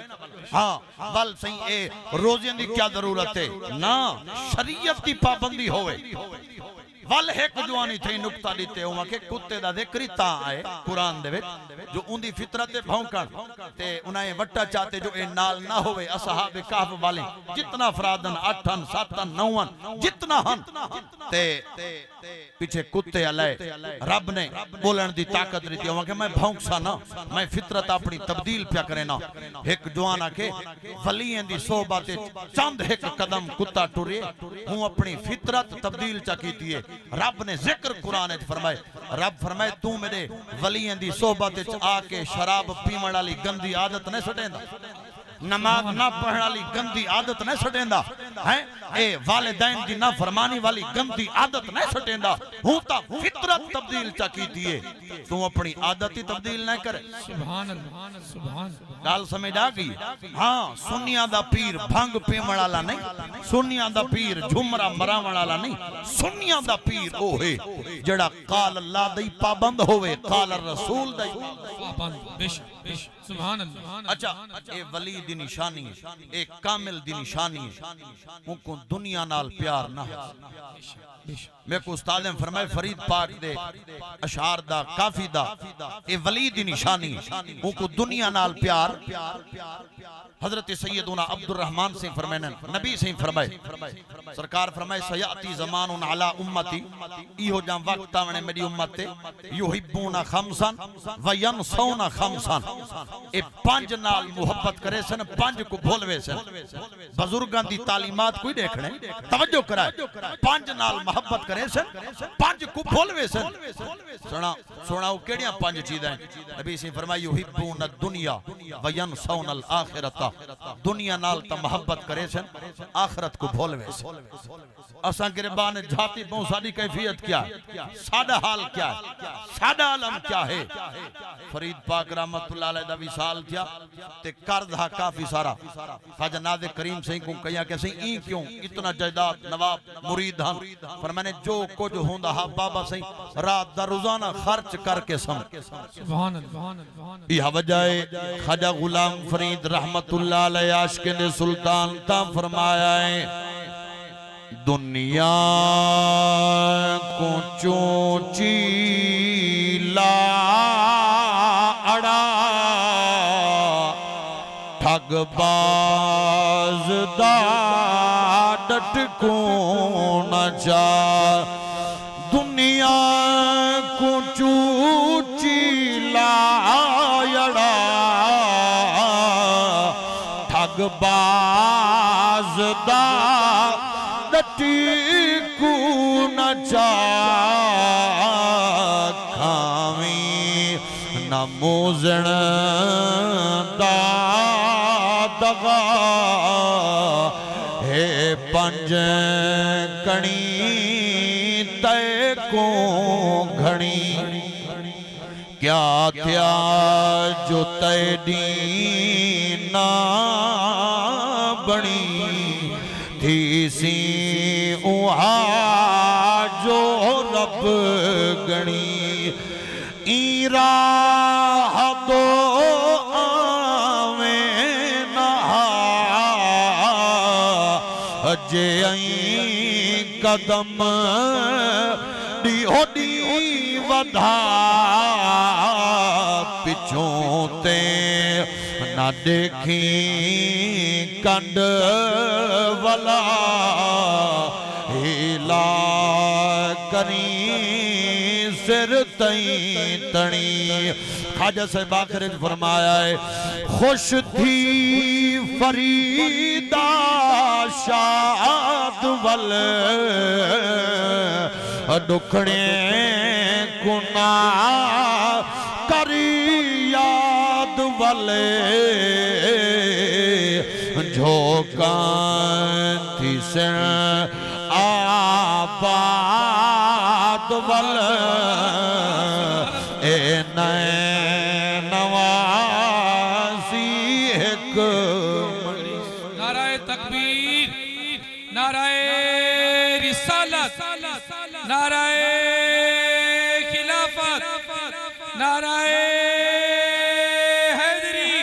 हां बल सही ए रोज़े दी क्या जरूरत है ना शरीयत की पाबंदी होवे वल एक जवानी थई नुक्ता दीते हुआ के कुत्ते दा जिक्र ता आए कुरान दे विच जो उंदी फितरत ते भौंकण ते उन्हें वट्टा चाहते जो ए नाल ना होवे असहाब कहफ वाले जितना अफरादन 8 7 9 जितना हन ते पीछे कुत्ते अले रब ने बोलन दी ताकत दी हुआ के मैं भौंकसा ना मैं फितरत अपनी तब्दील पिया करे ना एक जवान आके वलियां दी सोहबत चंद एक कदम कुत्ता टुरे हूं अपनी फितरत तब्दील चा कीती है रब ने जिक्र कुरान च फरमाए रब फरमाए तू मेरे वलियां दी सोहबत च आके शराब पीवण वाली गंदी आदत न छडेंदा नमाज ना पढ़ने वाली गंदी आदत न छडेंदा है ए वालिदैन दी नाफरमानी वाली गंदी आदत न छडेंदा हूं ता फितरत तब्दील चा कीती है तू अपनी आदत ही तब्दील न करे सुभान अल्लाह सुभान गाल समझ आ गई हां सुन्नियां दा पीर भंग पीवण वाला नहीं सुन्नियां दा पीर झुमरा मरावण वाला नहीं सुन्नियां दा पीर ओ है जेड़ा काल अल्लाह दी पाबंद होवे काल रसूल दी पाबंद बेशक सुभान अल्लाह। अच्छा ये वली दी निशानी है, एक कामिल दी निशानी है, उनको दुनिया नाल प्यार ना हो। मेरे को उस्ताद ने फरमाया फरीद पाक दे अशार दा काफी दा ये वली दी निशानी है, उनको दुनिया नाल प्यार। हजरत सैयदुना अब्दुर रहमान से फरमाए, नबी से फरमाए, सरकार फरमाए सयाती ज़मानुन अला उम्मती, इहो जा वक्त आवणे मेरी उम्मत ते युहिब्बूना खमसन व यनसौना खमसन, ए पंज नाल मोहब्बत करे सन, पंज को भूलवे सन। बुजुर्गां दी तालीमात कोई देखणे तवज्जो कराए, पंज नाल मोहब्बत करे सन, पंज को भूलवे सन। सुनाओ केड़ियां पंज चीज़ां? नबी से फरमाया युहिब्बूना दुनिया व यनसौना अल आखिरता, दुनिया नाल त मोहब्बत करे सन, आखिरत को भूलवे सन। असा गिरबान जाती बहु साडी कैफियत क्या है, साडा हाल क्या है, साडा आलम क्या है। फरीद पाक रहमतुल्लाह अलैह दा विसाल थिया ते कर्ज हा काफी सारा। ख्वाजा नाज़िर करीम सही को कहिया कि सही ई क्यों इतना जायदाद नवाब मुरीद हम, पर मैंने जो कुछ होंदा हा बाबा सही रात दा रोजाना खर्च करके सम। सुभान अल्लाह। यह वजह है ख्वाजा गुलाम फरीद रहमतुल्लाह अलैह आशिक़ ने सुल्तान ता फरमाया है, दुनिया को चोची लाड़ा ठगबाज दा डटको न जा। दुनिया को चोची लाड़ा ठगबाज दा डटको न जा। खावी न मोजण दा दगा हे पंज कणी तय को घणी। क्या क्या जो तय दीना बणी थी सी उहा जो रब गणी। ईरा दो आवे नहा जे आई कदम ॾीहो ॾी वधा। पिछों ते न देखी कंड वला हेला करी सिर तई तणी। ख्वाजा साहिब आखिर फरमाया है, खुश थी फरीदा शाद वल दुखणे कुना करी याद वले। झोकां थी सिण आबाद वल ए नए नवासी एक। नाराए तकबीर, नाराए रिसालत, नाराए खिलाफत, नाराए हैदरी,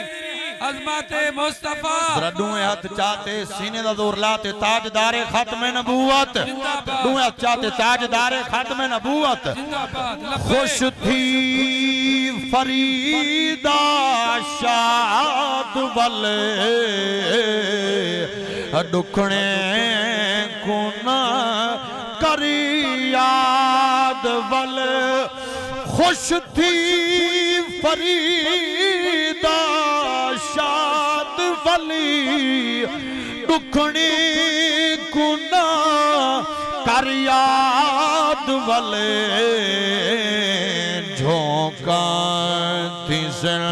अज़मत मुस्तफा। दुए हाथ चाहते सीने दा जोर लाते ताजदारे खत्मे नबूवत। दुए हाथ चाहते ताजदारे खत्मे नबूवत। खुश थी फरीदा शाद वले दुखणे कुना करी याद वले। खुश थी फरीदा शाद वली दुखणी कुना कर याद वले। झोंकां थी सिण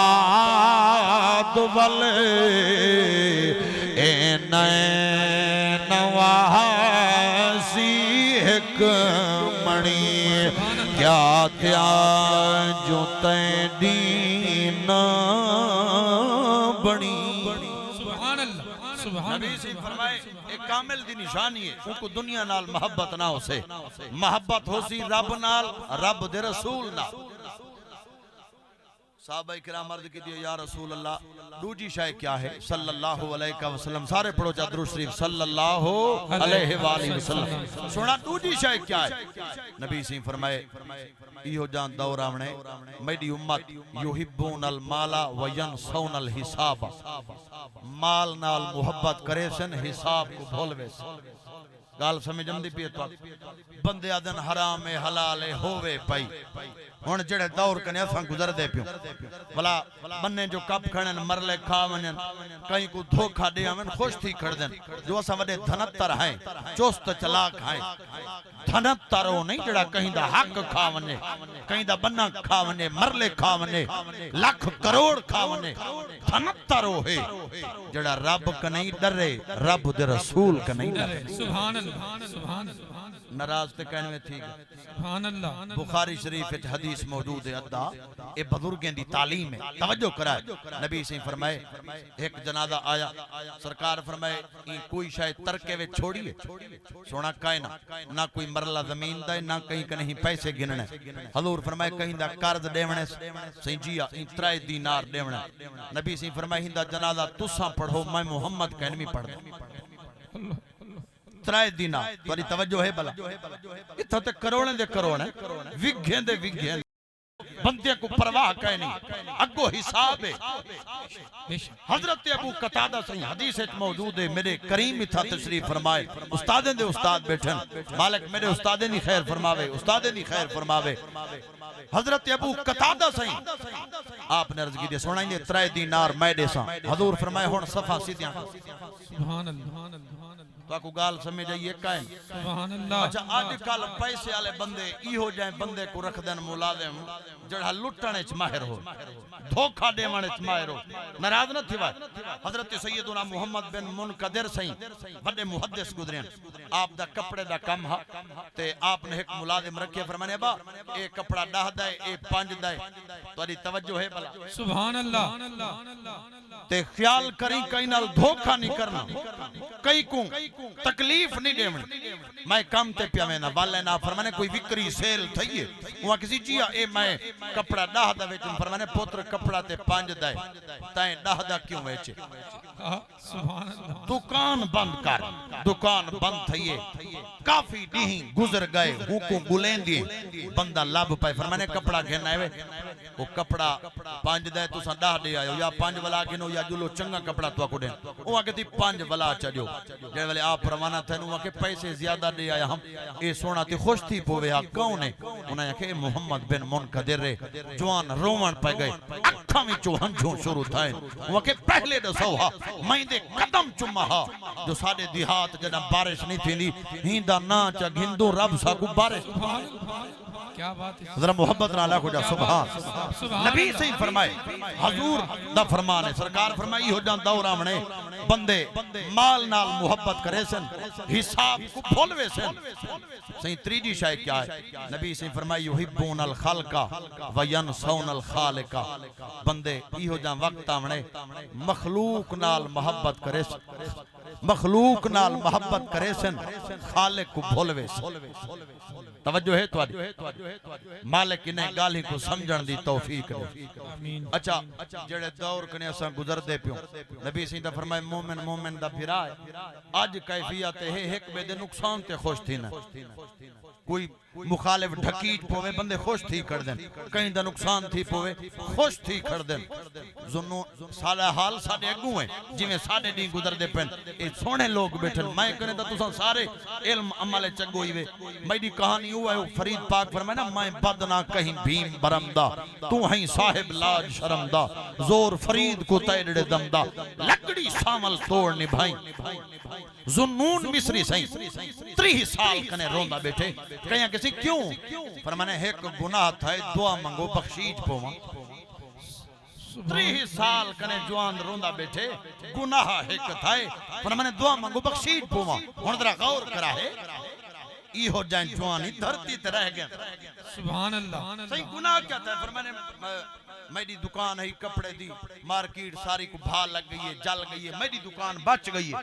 आबाद वले ए नए नवासी एक मणी। क्या क्या जो तै दीना बणी। सुभान अल्लाह, सुभान नबी से फरमाए एक कामिल दी निशानी है, उनको दुनिया नाल मोहब्बत ना हो से, मोहब्बत हो सी रब नाल, रब दे रसूल नाल। साहबा किराम अर्ज की या रसूल अल्लाह दूजी शय क्या है सल्लल्लाहु अलैहि वसल्लम सारे पढ़ो जा दुरूद शरीफ सल्लल्लाहु अलैहि वसल्लम सुना दूजी शय क्या है नबी सी फरमाए इहो जान दौर आवणे मेरी उम्मत युहिब्बुनल माला व यनसौनल हिसाब माल नाल मोहब्बत करे सन हिसाब को भूलवे गाल समझंदी पई तो बंदे आदन हराम है हलाल है होवे पई हुन जेड़े दौर कने असां गुजरदे पियो भला बन्ने जो कप खणन मरले खा वनन कहीं को धोखा दे आवन खुश थी कर देन जो असां वडे धनत्तर हैं चुस्त चलाक हैं धनत्तर हो नहीं जेड़ा कहीं दा हक खा वने कहीं दा बन्ना खा वने मरले खा वने लाख करोड़ खा वने धनत्तर हो है जेड़ा रब क नहीं डरे रब दे रसूल क नहीं डरे सुभान अल्लाह सुभान अल्लाह नाराज ते कहने में ठीक सुभान अल्लाह बुखारी शरीफ विच हदीस मौजूद है अद्दा ए बुजुर्गों दी तालीम है तवज्जो कराए नबी से फरमाए एक जनाजा आया सरकार फरमाए ई कोई शायद तरके में छोड़िए सोना काए ना कोई मरला जमीन दा ना कहीं कहीं पैसे गिनने हजूर फरमाए कहीं दा कर्ज देवणे सही जिया ई 3 दीनार देवणे नबी से फरमाए हिंदा जनाजा तुसा पढ़ो मैं मोहम्मद कहनवी पढ़ दो 3 दिनार तुम्हारी तवज्जो है भला इत्थे ते करोड़े दे करोड़ है विघे दे विघे बंदे को परवाह कह नहीं अगो हिसाब है हजरत अबू कतादा सही हदीस में मौजूद है मेरे करीम इथा तशरीफ फरमाए उस्तादे दे उस्ताद बैठन मालिक मेरे उस्तादे दी खैर फरमावे उस्तादे दी खैर फरमावे हजरत अबू कतादा सही आपने अर्ज की दे सुनाई 3 दीनार मैं देसा हजूर फरमाए हुन सफा सीधियां सुभान अल्लाह तो को गाल समझ आइए काए सुभान अल्लाह अच्छा आजकल पैसे वाले बंदे इहो जाए बंदे को रख देन मुलाजिम जड़ा लुटने च माहिर हो धोखा देवणे च माहिर हो नाराज न थी हजरत सैयदना मोहम्मद बिन मुनकदिर सही बड़े मुहद्दिस गुजरे आप दा कपड़े दा कम हा ते आपने एक मुलाजिम रखे फरमाने बा ए कपड़ा 10 दा ए 5 दा तोरी तवज्जो है भला सुभान अल्लाह ते ख्याल करी कहीं नाल धोखा नहीं करना कई को तकलीफ नहीं देवनी मैं काम ते पिया में ना वाले ना फरमाने कोई विक्री सेल थई है वहां किसी जिया ए मैं कपड़ा 10 दा वेच फरमाने पुत्र कपड़ा ते 5 दा ताए 10 दा क्यों वेचे सुभान अल्लाह दुकान बंद कर दुकान बंद थई है काफी दी गुजर गए हुकुम बुलेंदी बंदा लाभ पाए फरमाने कपड़ा घेना है वो कपड़ा 5 दा तुसा 10 दे आयो या 5 वाला गिनो या जुलो चंगा कपड़ा तो को दे ओ आके ती 5 वाला चजो जे वाले आप रवाना थे नु के पैसे ज्यादा दे आया हम ए सोना ते खुश थी पोवे आ कौन है उन्हें के मोहम्मद बिन मुनकदिर जवान रोवण पे गए अखा विचों हंझू शुरू थाए वो के पहले दसो हा मैं दे कदम चुमा हा जो साडे देहात जदा बारिश नहीं थींदी हिंदा ना च घिंदो रब सा को बारिश क्या बात है जरा मोहब्बत नाला को जा सुभान नबी सही फरमाए हजूर दा फरमान है सरकार फरमाई हो जान दौर आवणे बंदे माल नाल मोहब्बत करे सन हिसाब को भूलवे सन सही त्रीजी शय क्या है नबी सही फरमाई युहिब्बुनल खल्का व यनसौनल खालिका बंदे इहो जा वक्त आवणे मखलूक नाल मोहब्बत करे मखलूक नाल मोहब्बत करे सन खालिक को भूलवे तवज्जो है तुम्हारी मालिक ने गाली को समझण दी तौफीक दे अच्छा जेड़े दौर कने असा गुजरदे पियो नबी सही दा फरमाए मोमिन मोमिन दा फिरा है आज कैफियत है एक बे दे नुकसान ते खुश थी ना कोई मुखालिफ ढकीट पोवे बंदे खुश थी कर देन कहीं दा नुकसान थी पोवे खुश थी कर देन जुन्नो साला हाल साडे अगू है जिवें साडे दी गुजरदे पेन ए सोने लोग बैठन मैं कने ता तुसा सारे इल्म अमल चंगो ही वे मेरी कहानी हुआ है फरीद पाक फरमाए ना मैं बद ना कहीं भीम बरमदा तू हई साहिब लाज शर्मदा जोर फरीद को तेरे दमदा लकड़ी सामल तोड़ निभाई जुन्नून मिस्री सही 30 साल कने रोंदा बैठे कहिया किसी क्यों फरमाने एक गुनाह था दुआ मंगो बख्शीश पोवा 30 साल कने जवान रोंदा बैठे गुनाह एक था फरमाने दुआ मंगो बख्शीश पोवा हुन जरा गौर करा है इहो जाए जवानी धरती ते रह गया सुभान अल्लाह सही गुनाह क्या था फिर मैंने मेरी दुकान है कपड़े दी मार्केट सारी को भा लग गई है जल गई है मेरी दुकान बच गई है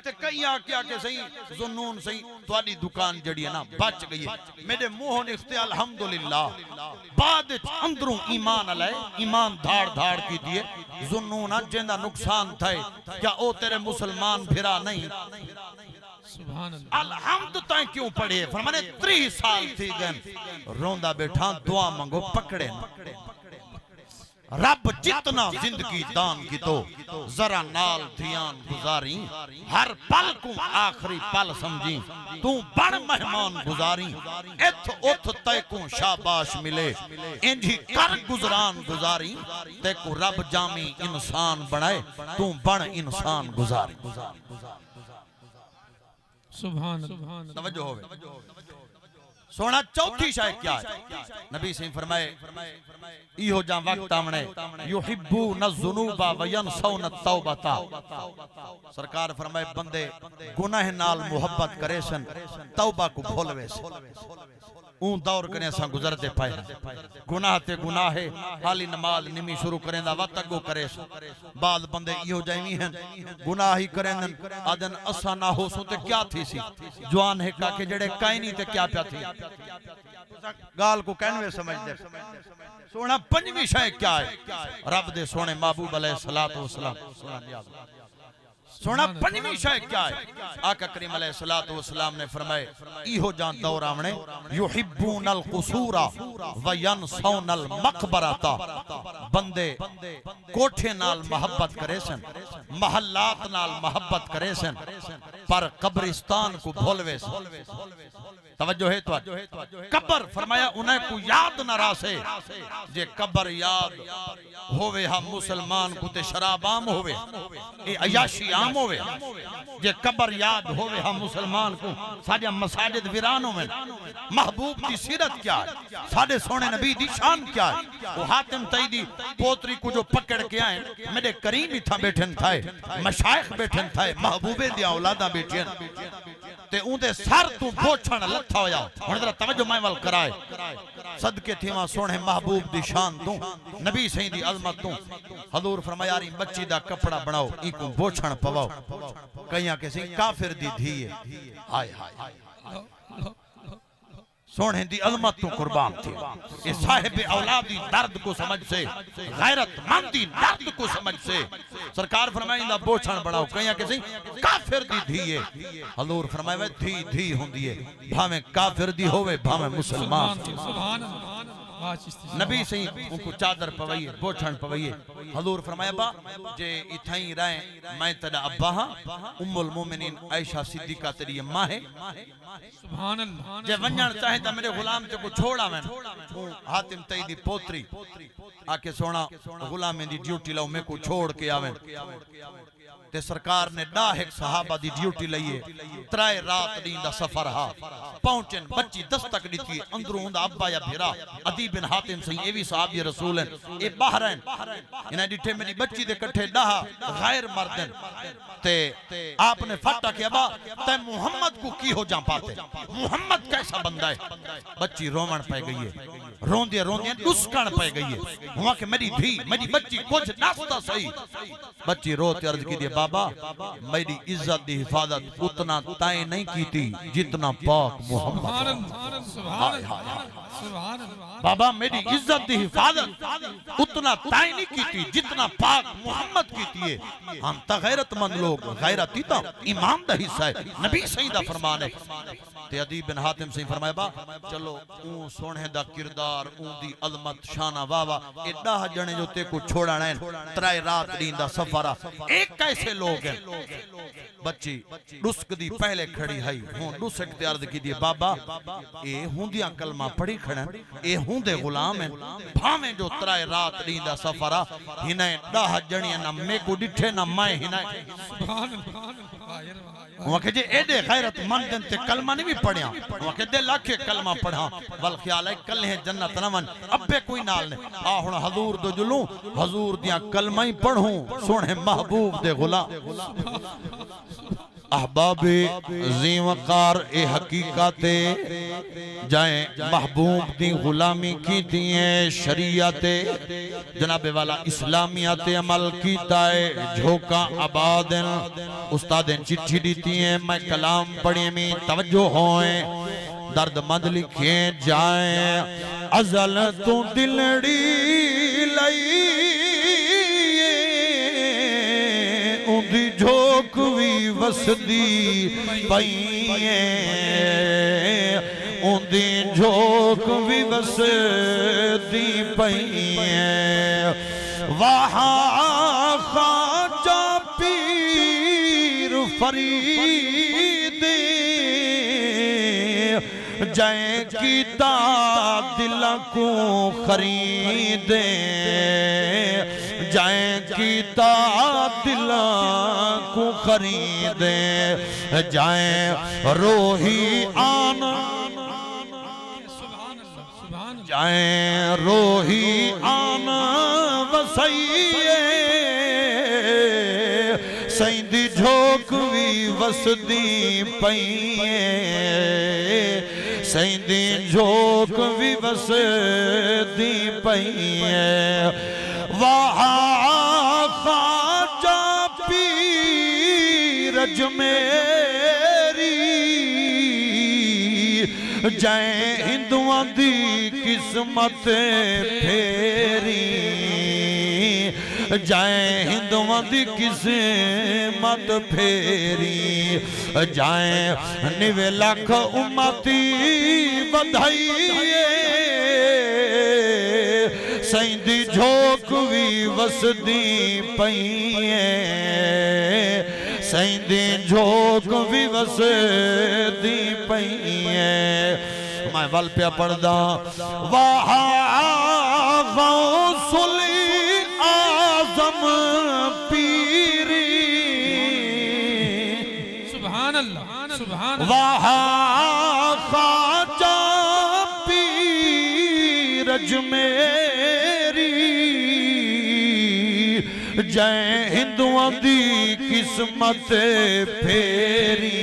ते कई आके के सही जुनून सही तुम्हारी दुकान जड़ी है ना बच गई है मेरे मुंह ने इख्तियार अल्हम्दुलिल्लाह बाद अंदरों ईमान अले ईमान धाड़ धाड़ की दिए जुनून जिंदा नुकसान थे क्या ओ तेरे मुसलमान फिरा नहीं सुभान अल्लाह अलहम्द ताई क्यों पढ़े फरमाने 30 साल थी गन रोंदा बैठा दुआ मांगो पकड़े न रब जितना जिंदगी दान की तो जरा नाल ध्यान गुजारी हर पल को आखिरी पल समझी तू बड़ मेहमान गुजारी इथ उथ तय को शाबाश मिले इंजी कर गुजरान गुजारी ते को रब जामी इंसान बनाए तू बड़ इंसान गुजारी सुभान अल्लाह तवज्जो होवे सोना चौथी शाय क्या है नबी सही फरमाए इहो जा वक्त आमने युहिब्बू नज़ुनूबा व यनसौन तौबता सरकार फरमाए बंदे गुनाह नाल मोहब्बत करे सन तौबा को भूलवे ऊं दौर कने असा गुजरते पाए गुनाह ते गुनाह है हाली नमाज निमी शुरू करेंदा वत अगो करे बाद बंदे इहो जावी हैं गुनाह ही करेंदन आदन असा ना हो सो ते क्या थी सी जवान है का के जड़े काई नहीं ते क्या प्या थी गाल को कहनवे समझदे सोना पंजवी शय क्या है रब दे सोने महबूब अलैहिस्सलातु वस्सलाम सोना पंजवी शय क्या है आका करीम अलैहिस्सलातु वस्सलाम ने फरमाए इहो जान दौर आवणे युहिब्बूनल कुसूरा व यनसौनल मकबरता बंदे कोठे नाल मोहब्बत करे सन महल्लात नाल मोहब्बत करे सन पर कब्रिस्तान को भूलवे तवज्जो है तो कब्र फरमाया उन्हें को याद न रासे जे कब्र याद होवे हम मुसलमान को ते शराब आम होवे ए अयाशी आम होवे जे कब्र याद होवे हम मुसलमान को साडे मसाजिद वीरान होवे महबूब की सीरत क्या है साडे सोने नबी दी शान क्या है वो हातिम तईदी पोतरी को जो पकड़ के आए मेरे करीम ही था बैठन थाए मशाइख बैठन थाए महबूबे दी औलादा बैठन ते उनदे सर तू बोछण लथा होया हुन जरा तवज्जो मैं वल कराए सदके थीवा सोने महबूब दी शान तू नबी सही दी अजमत तू हजूर फरमाया यारी बच्ची दा कपड़ा बनाओ इको बोछण पवाओ कईया के सी काफिर दी धी है हाय हाय सोने दी अजमत तू कुर्बान थी ये साहिब औलादी दर्द को समझ से गैरतमंदी दर्द को समझ से सरकार फरमाइंदा बोछण बनाओ कईया के सी काफिर दी धी है हजूर फरमाए धी धी हुंदी है भावे काफिर दी होवे भावे मुसलमान सुभान अल्लाह नबी सही उनको चादर पवइए बोछण पवइए हजूर फरमाया बा जे इथाई रहे मैं तेरा अब्बा हां उम्मुल मोमिनीन आयशा सिद्दीका तेरी अम्मा है सुभान अल्लाह जे वंजण चाहे ता मेरे गुलाम ते को छोड़ आवन हातिम तई दी पोतरी आके सोना गुलाम दी ड्यूटी लो मैं को छोड़ के आवन ते सरकार ने डाह एक सहाबा दी ड्यूटी लईए त्राए रात दी दा सफर हा पहुंचन बच्ची दस्तक दिती अंदरों हुंदा अब्बा या भेरा अदी बिन हातिम सही ए भी सहाबी रसूल हैं ए बाहर हैं इना डिठे मेरी बच्ची दे कट्ठे डाह गैर मर्दन ते आपने फटा के अब्बा ते मोहम्मद को की हो जा पाते मोहम्मद कैसा बंदा है बच्ची रोवण पे गई है रोंदे रोंदे दुस्कण पे गई है हुआ के मेरी धी मेरी बच्ची कुछ नास्ता सही बच्ची रोते अर्ज की दे बाबा मेरी इज्जत दी हिफाजत उतना ताए नहीं की थी जितना पाक मोहम्मद सुभान अल्लाह बाबा मेरी इज्जत दी हिफाजत उतना ताए नहीं की थी जितना पाक मोहम्मद की थी हम ता गैरतमंद लोग गैरती ता ईमान दा हिस्सा है नबी सही दा फरमान है ते अदी बिन हातिम सही फरमाया बा चलो ऊ सोने दा किरदार ऊ दी अजमत शाना वावा ए 10 जने जो ते को छोड़ना है त्राए रात दी दा सफर एक कैसे लोग हैं बच्ची दुस्क दी पहले खड़ी है हूं दुस्क ते अर्ज की दी बाबा ए हुंदिया कलमा पढ़ी खड़न ए हुंदे गुलाम हैं भावे जो त्राए रात दी दा सफर हिने 10 जणियां ना मैं को डिठे ना मैं हिने सुभान अल्लाह वके जे एडे गैरतमंद ते कलमा नहीं भी पढ़िया वके दे लाखे कलमा पढ़ा वल ख्याल है कल है जन्नत नवन अब्बे कोई नाल ने आ हुन हजूर दो जुलू हजूर दिया कलमा ही पढ़ूं सोने महबूब दे गुलाम अहबाबे ज़ीवकार ए हकीकत जाए महबूब दी गुलामी की दिए शरीयत जनाब वाला इस्लामियत अमल कीता है झोंका आबादन उस्ताद चिट्ठी दी है मैं कलाम पढ़े में तवज्जो होए दर्द मंद लिखे जाए अजल तू दिलड़ी लई उंदी झोंक भी वसदी पईए उंदी झोंक भी वसदी पईए वहाँ ख्वाजा पीर फरीद जय कीता दिल को खरीदे जय कीता दिल को खरीदे जय रोही आना जय रोही आना वसइए सैंदी झोंक भी वसदी पईए सैंदी झोंक भी वसदी पईए वहाँ ख्वाजा पीर अजमेरी जय हिंदुआं दी किस्मत फेरी जय हिंदुआं दी किस्मत फेरी जय निवे लख उम्मती बधाईए सैंदी झोंक भी वसदी पईए सैंदी झोंक भी वसदी पईए मैं वल पे पढ़दा वहाँ गौसुल आज़म पीरी सुभान अल्लाह सुभान अल्लाह वहाँ ख्वाजा पीर अजमेरी जय हिंदुआं दी किस्मत फेरी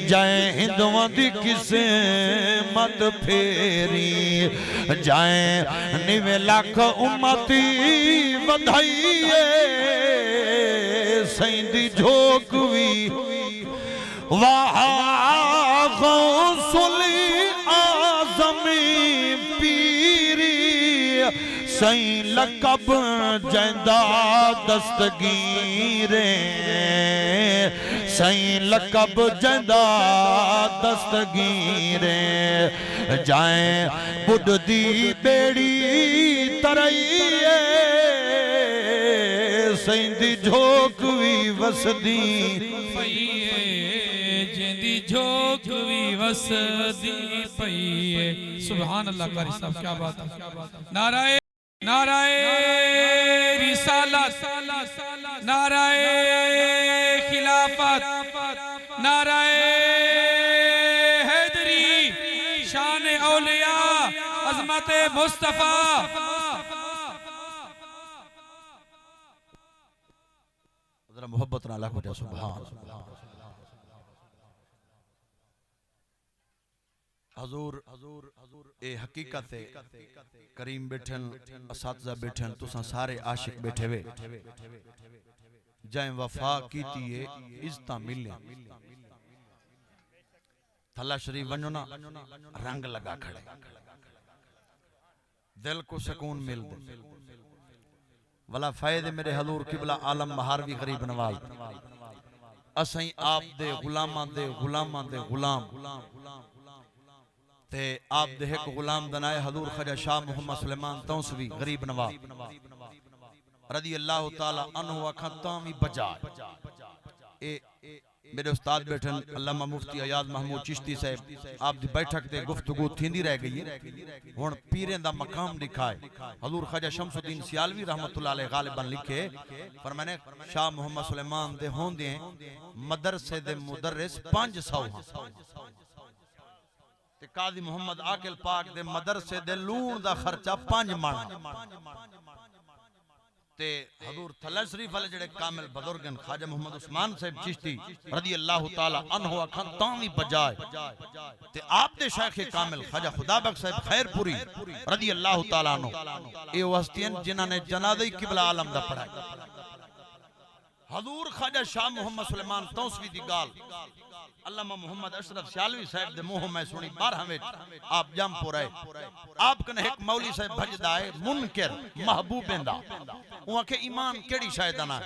जय हिंदुआं दी किस्मत फेरी जय निवे लख उम्मती बधाईए सैंदी झोंक भी वहाँ गौसुल आज़म पीरी सई लकब जंदा दस्तगीरे सई लकब जंदा दस्तगीरे जाए बुढ़ दी बेड़ी तरईए सैंदी झोंक भी वसदी जिंदी झोंक भी वसदी पईए सुभान अल्लाह कारी साहब क्या बात है नाराए नाराए रिसालत नाराए खिलाफत नाराए हैदरी शान औलिया अज़मत मुस्तफा जरा मोहब्बत ना लाख बजा सुभान हजूर ए हकीकत करीम बैठन असातिज़ा बैठन तुसां सारे आशिक बैठे वे जय वफा कीती है इज्जत मिले थला शरीफ वनो ना रंग लगा खड़े दिल को सुकून मिल दे वला फायदे मेरे हजूर किबला आलम महारवी गरीब नवाज असई आप दे गुलामां दे गुलाम ते आप दे एक गुलाम दनाए हजूर ख्वाजा शाह मोहम्मद सुलेमान तौसवी गरीब नवाब रदी अल्लाह ताला अन्हु अखतामी बजा ए मेरे उस्ताद बैठन अल्लामा मुफ्ती अयाज महमूद चिश्ती साहब आप दी बैठक ते गुफ्तगू थींदी रह गई है हुन पीरें दा मकाम दिखाए हजूर ख्वाजा शमसुद्दीन सियालवी रहमतुल्लाह अलैह गालिबन लिखे पर मैंने शाह मोहम्मद सुलेमान दे होंदे मदरसे दे मुदर्रिस 500 ते काजी मोहम्मद आकिल पाक दे मदरसे दे लूण दा खर्चा 5 मन ते हजूर थल्ला शरीफ वाले जेड़े कामिल बुजुर्ग हैं ख्वाजा मोहम्मद उस्मान साहब चिश्ती रदी अल्लाह ताला अन्हु अखन तावी बजाए ते आप दे शेख कामिल ख्वाजा खुदाबख्श साहब खैरपुरी रदी अल्लाह ताला अन्हु ए हस्तियां जिन्हां ने जनाज़े किबला आलम दा पढ़ाया हजूर ख्वाजा शाह मोहम्मद सुलेमान तौसवी दी गाल अल्लामा मोहम्मद अशरफ सियालवी साहब दे मुंह में सुनी 12 में आप जमपुर आए आप कने एक मौली साहब भजदा है मुनकर महबूबेंदा वो के ईमान केड़ी शायदाना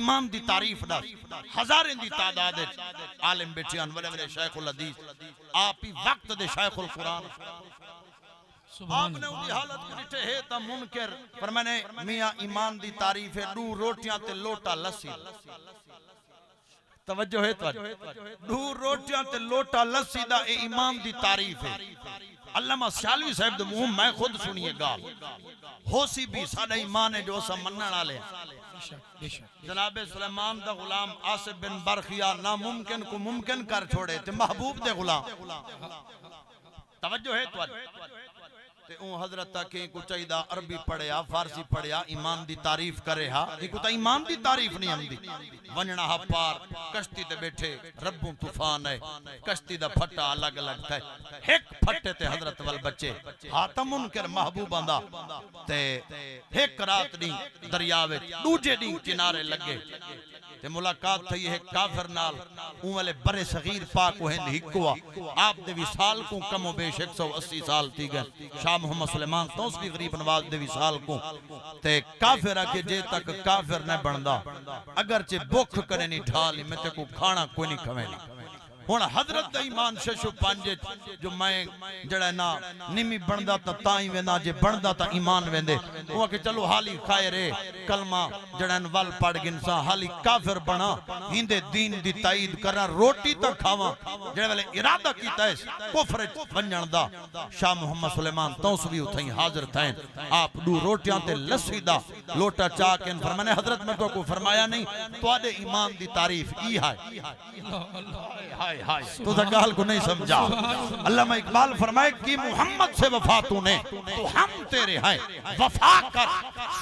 ईमान दी तारीफ दस हजारें दी तादाद विच आलिम बैठियां वले वले शेखुल हदीस आप ही वक्त दे शेखुल कुरान आपने उनकी हालत में डिठे है ता मुनकर पर मैंने मियां ईमान दी तारीफ है दू रोटियां ते लोटा लस्सी तवज्जो है तो दू रोटियां ते लोटा लस्सी दा ए ईमान दी तारीफ है अल्लामा सियालवी साहब दे मुंह मैं खुद सुनी है गाल होसी भी साडा ईमान है जो सब मनण वाले जनाब सुलेमान दा गुलाम आसिफ बिन बरखिया नामुमकिन को मुमकिन कर छोड़े ते महबूब दे गुलाम तवज्जो है तो ते ओ हजरत के को चाहिदा अरबी पढ़या फारसी पढ़या ईमान दी तारीफ करे हा इको ता ईमान दी तारीफ नहीं आंदी वणना हा पार कश्ती ते बैठे रब्बू तूफान है कश्ती दा फट्टा अलग अलग थे एक फट्टे ते हजरत वल बच्चे हातम मुनकर महबूब आंदा ते एक रात दी दरिया विच दूजे दी किनारे लगे ते मुलाकात थई है काफिर नाल ऊ वाले बरे सगीर पाक को हिंद हिकवा आप दे विसाल को कमो बेश 180 साल थी गए शाह मोहम्मद सुलेमान तौसवी गरीब नवाज दे विसाल को ते काफिर के जे तक काफिर न बनदा अगर चे भूख करे नहीं ढाल मैं ते को खाना कोई नहीं खवेली हुन हजरत दा ईमान शशु पंज जो मैं जड़ा ना निमी बनदा ताई वेंदा जे बनदा ता ईमान वेंदे ओ के चलो हाली खायर है कलमा जड़न वल पढ़ गिनसा हाली काफिर बना हिंदे दीन दी ताईद करा रोटी ता खावा जे वाले इरादा कीता है कुफर वणन दा शाह मोहम्मद सुलेमान तौसवी उथई हाजिर थे आप दू रोटियां ते लस्सी दा लोटा चा के फरमाने हजरत मैं तो को फरमाया नहीं तोडे ईमान दी तारीफ ई है तो गाल को नहीं समझा अल्लामा इकबाल फरमाए कि मोहम्मद से वफा तूने तो हम तेरे हैं वफा कर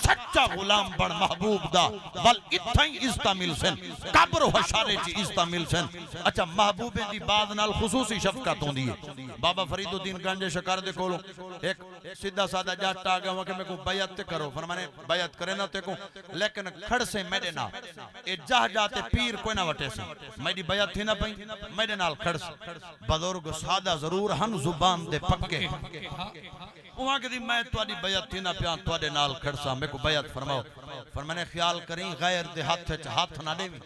सच्चा गुलाम बन महबूब दा वल इथई इज्जत मिलसन कब्र हशारे ची इज्जत मिलसन अच्छा महबूबे दी बाद नाल खुसूसी शफकत होंदी है बाबा फरीदुद्दीन गंज शकर दे कोलो एक सीधा सादा जट आ गया कि मैं को बैयत करो फरमाने बैयत करे ना ते को लेकिन खड़ से मेरे ना ए जा जाते पीर कोई ना वटे से मेरी बैयत थी ना पई मेरे नाल खड़ से बुजुर्ग सादा जरूर हन जुबान दे पक्के उहां के दी मैं तवाडी बैयत थी ना पिया तवाडे नाल खड़सा मेरे को बैयत फरमाओ फरमाने ख्याल करी गैर दे हाथ च हाथ ना देवी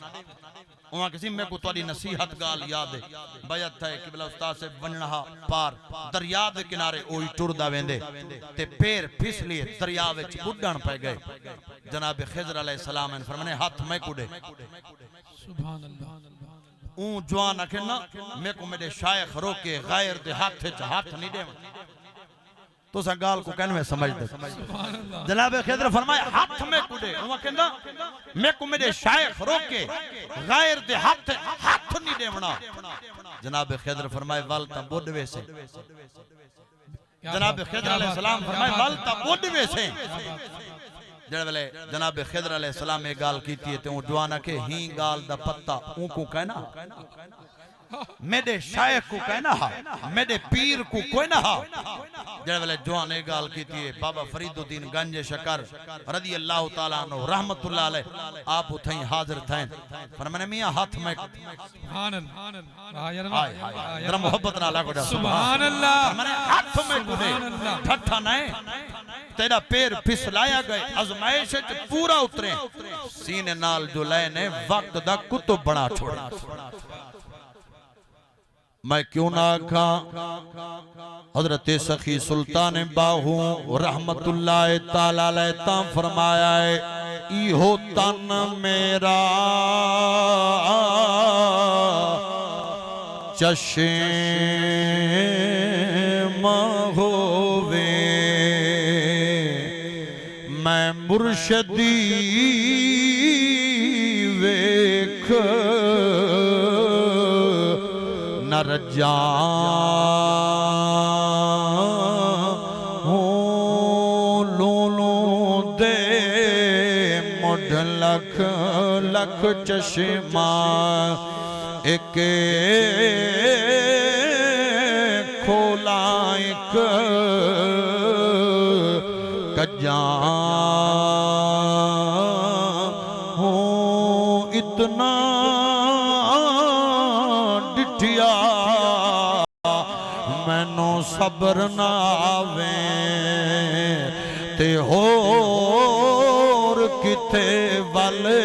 उहां किसी में को तवाडी नसीहत गाल याद है बैयत है कि बला उस्ताद से वणहा पार दरिया दे किनारे ओई टुरदा वेंदे ते पैर फिसली दरिया विच बुडण पे गए जनाब खिजर अलैहि सलाम ने फरमाने हाथ मैं कुडे सुभान अल्लाह ऊ जवान आखे ना मैं को मेरे शायख रोके गैर दे हाथ च हाथ नहीं दे तो सा गाल को कहने में समझ दे जनाब खिजर फरमाए हाथ में कुडे ऊ कहंदा मैं को मेरे शायख रोके गैर दे हाथ नहीं देवना जनाब खिजर फरमाए वल ता बुडवे से जनाब खिजर अलैहि सलाम फरमाए वल ता बुडवे से जड़े वाले जनाब खिजर अलैहि सलाम ए गाल कीती है ते ओ जवाना के ही गाल दा पत्ता ऊ को कहना मेरे शायख को कहना हा मेरे पीर को कोई ना हा जड़े वाले जवान ए गाल कीती है बाबा फरीदुद्दीन गंज शकर रदी अल्लाह ताला अन्हु रहमतुल्लाह अलैह आप उथई हाजिर थे फरमाने मियां हाथ में सुभान अल्लाह जरा मोहब्बत नाल लागो जा सुभान अल्लाह फरमाने हाथ में कुदे ठट्ठा नहीं तेरा पैर फिसलाया गए आजमाइश च पूरा उतरे सीने नाल जो लय ने वक्त दा कुतुब बना छोड़ा मैं क्यों ना खा हजरत सखी सुल्तान बाहू रहमतुल्लाह ताला अलैह ता फरमाया है इहो तन मेरा चश्मा होवे मैं मुर्शदी वेख नर जा लो दे लख लख चश्मा एक खोला एक कज्जा हूँ इतना डिठिया मैनू सब्र ना आवे ते होर किथे वाले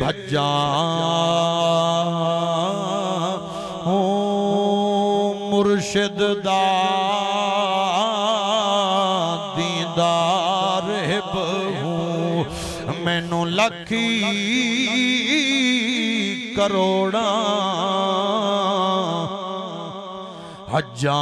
भज्जा मुर्शिद दा दीदार हूँ मैनू लखी करोड़ा हज्जा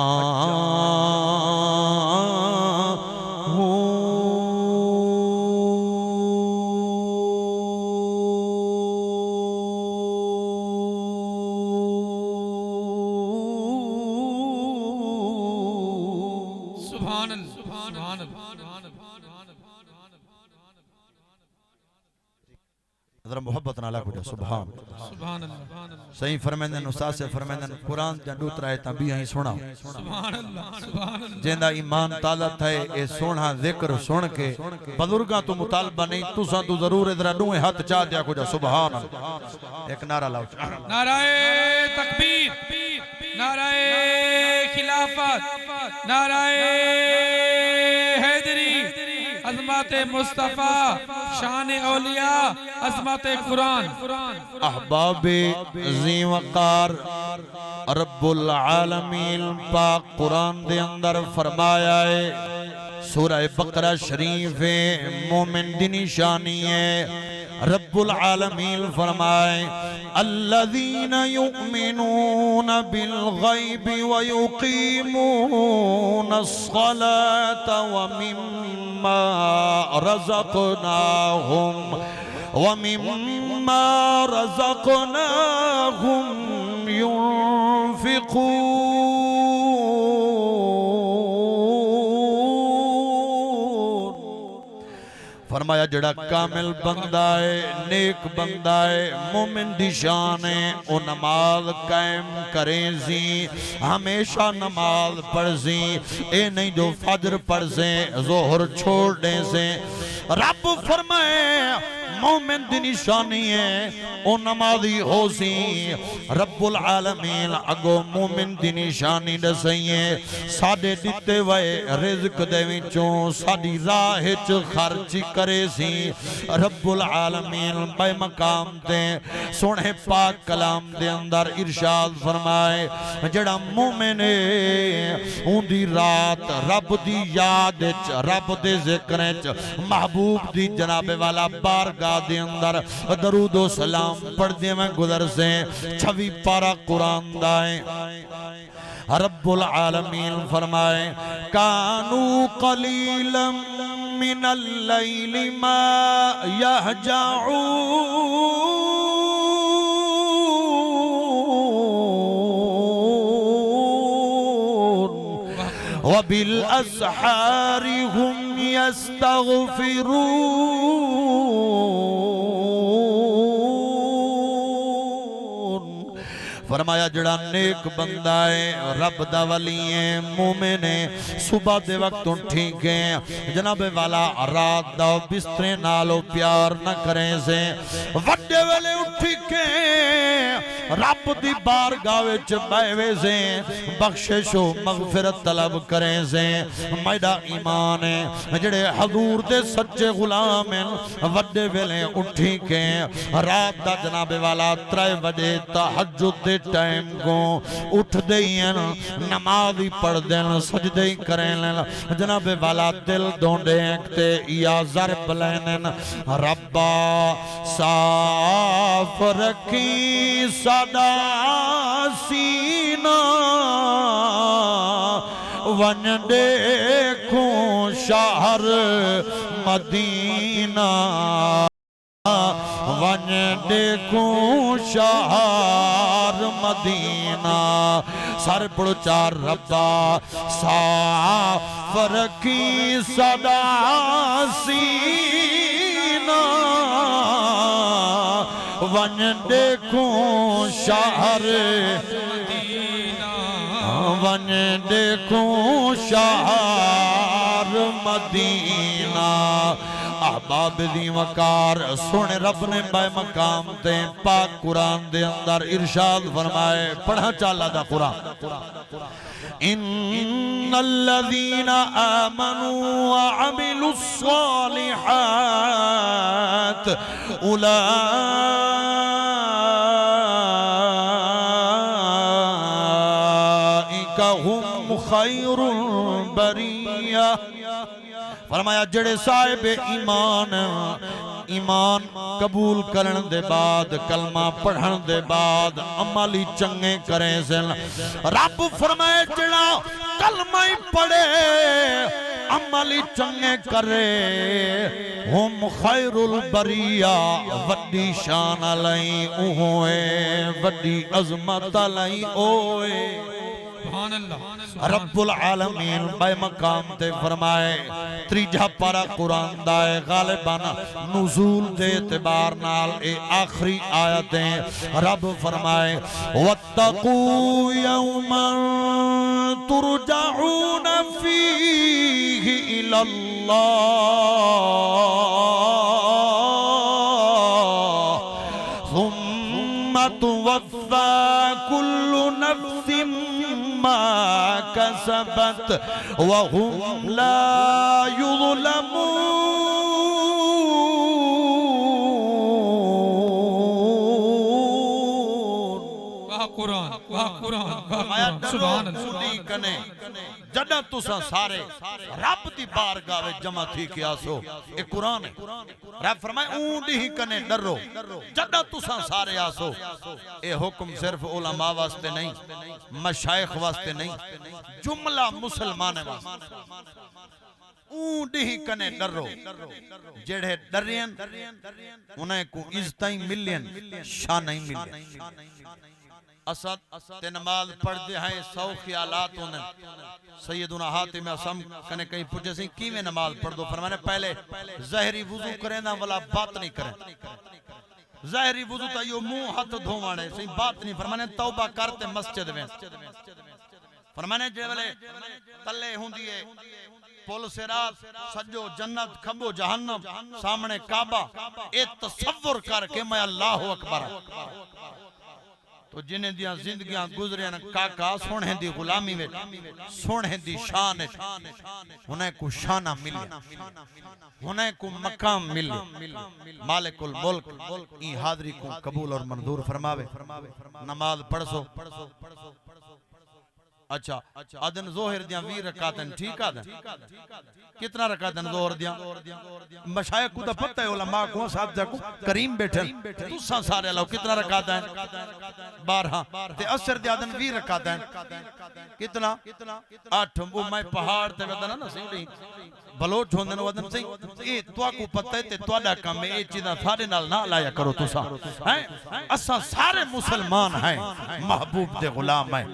मोहब्बत नाला कुछ सुभान सुभान अल्लाह सही फरमांदन उस्ताद से फरमांदन कुरान दा दूतरा है तभी ही सुना सुभान अल्लाह जेंदा ईमान ताला थे ए सोना जिक्र सुन के बुजुर्गां तो मुतालबा नहीं तुसा तो जरूर इधर दोए हाथ चा दिया कुछ सुभान अल्लाह एक नारा लाओ नाराए तकबीर नाराए खिलाफत नाराए हैदरी अज़मत मुस्तफा शान औलिया अज़मत कुरान अहबाबे ज़ी वक़ार रब्बुल आलमीन पाक कुरान दे अंदर फरमाया है सूरह बकरा शरीफ मोमिन दी निशानी है रब्बुल आलमीन फरमाए अल्लज़ीना युमिनून बिल गैबि व युकीमून अस्सलात व मिम्मा रज़क़नाहुम युनफ़िक़ून फरमाया जड़ा कामिल बंदा है नेक बंदा है मोमिन दी शान है ओ नमाज कायम करें सी हमेशा नमाज पढ़ सी ए नहीं जो फजर पढ़ से जोहर छोड़ दे से रब फरमाए मोमिन दी निशानी है ओ नमाजी हो सी रब्बुल आलमीन अगो मोमिन दी निशानी दसई है साडे दिते वए रिज़्क दे विचों साडी राह च खर्च करे सी रब्बुल आलमीन बे मकाम ते सोने पाक कलाम दे अंदर इरशाद फरमाए जड़ा मोमिन है उंदी रात रब दी याद च रब दे जिक्र च महबूब दी जनाबे वाला बारगाह दे अंदर दरूदो सलाम पढ़दे में गुजर से 26 पारा कुरान दा है रब्बुल आलमीन फरमाए कानू कलीलम मिनल लैलि मा यहजऊन व बिल अस्हारि हुम यस्तगफिरून फरमाया जड़ा नेक बंदा है रब दा वली है मोमिन है सुबह दे वक्त उठी के जनाबे वाला रात दा बिस्तरे नालो प्यार न करे से वड्डे वेले उठी के रब दी बारगाह विच बैवे से बख्शिश हो मगफिरत तलब करे से मेरा ईमान है जड़े हजूर दे सच्चे गुलाम हैं वड्डे वेले उठी के रात दा जनाबे वाला 3 बजे तहज्जुद दे टाइम को उठ दे नमाज ही पढ़ देन सजदे ही करें जनाबे वाला दिल दोंडे ते या ज़रब लेन रब्बा साफ रखी साडा सीना वन देखूं शहर मदीना वन देखूं शहर मदीना सर पड़ो चार रब्बा साफ रखी सदा सी वन देखूं शहर मदीना वन देखूं शहर मदीना अहबाब दी वकार सुन रब ने बाय मकाम ते पाक कुरान दे अंदर इरशाद फरमाए पढ़ा चाला दा कुरान इन्नल्लज़ीना आमनू व अमिलुस्सालिहात उलाइका हुम खैरुल बरिया फरमाया जड़े साहिब ईमान ईमान कबूल करन दे बाद कलमा पढ़न दे बाद अमली चंगे करे सन रब फरमाए जड़ा कलमा ही पढ़े अमली चंगे करे हम खैरुल बरिया वड्डी शान अलई ओए वड्डी अजमत अलई ओए रब्बुल आलमीन बाय मकाम ते फरमाए त्रीजा पारा कुरान दा है गालिबाना नुज़ूल दे एतबार नाल ए आखिरी आयतें रब फरमाए वत्तकू यौमन तुरजाऊन फीही इलल्लाह सुम्मा तुवफ़्फ़ा कुल्लु नफ्सिन मा कसबत वहुम ला युज़लमून वाह कुरान सुभान अल्लाह जदा तुसा सारे रब दी बारगाह में जमा थी के आसो ए कुरान है रब फरमाए ऊंडी ही कने डरो जदा तुसा सारे आसो ए हुक्म सिर्फ उलमा वास्ते नहीं मशाइख वास्ते नहीं जुमला मुसलमान वास्ते ऊंडी ही कने डरो जेड़े डरियन उन्हें को इज्जत मिलियन शान नहीं मिले असद ते नमाज पढ़ते हैं सौ ख्यालात उन्हें सैयदुना हातिम असम कने कहीं पूछे सी किवें नमाज पढ़ दो फरमाने पहले ज़हरी वुजू करे ना वाला बात नहीं करे ज़हरी वुजू तो यो मुंह हाथ धोवाने सही बात नहीं फरमाने तौबा करते मस्जिद में फरमाने जेवले तले हुंदी है पुल सिरात सजो जन्नत खबो जहन्नम सामने काबा ए तसव्वुर करके मैं अल्लाह अकबर तो जिन्हें दिया जिंदगियां गुजरियां काका सोने दी गुलामी में सोने दी शान उन्हें को शाना मिले उन्हें को मकाम मिले मालिकुल मुल्क ई हाज़री को कबूल और मंजूर फरमावे नमाज पढ़सो अच्छा अदन जोहर दियां 20 रकातन ठीक है कितना रकातन जोहर दियां मशाइख को तो पता है उलमा को साहब को करीम बैठे तुसा सारे लो कितना रकातन 12 ते असर दियां अदन 20 रकातन कितना 8 वो मैं पहाड़ ते वदना ना सही बलोच होंदे न वदन सही ए तुआ को पता है ते तुआडा काम है ए चीज़ां सारे नाल ना लाया करो तुसा हैं असा सारे मुसलमान हैं महबूब दे गुलाम हैं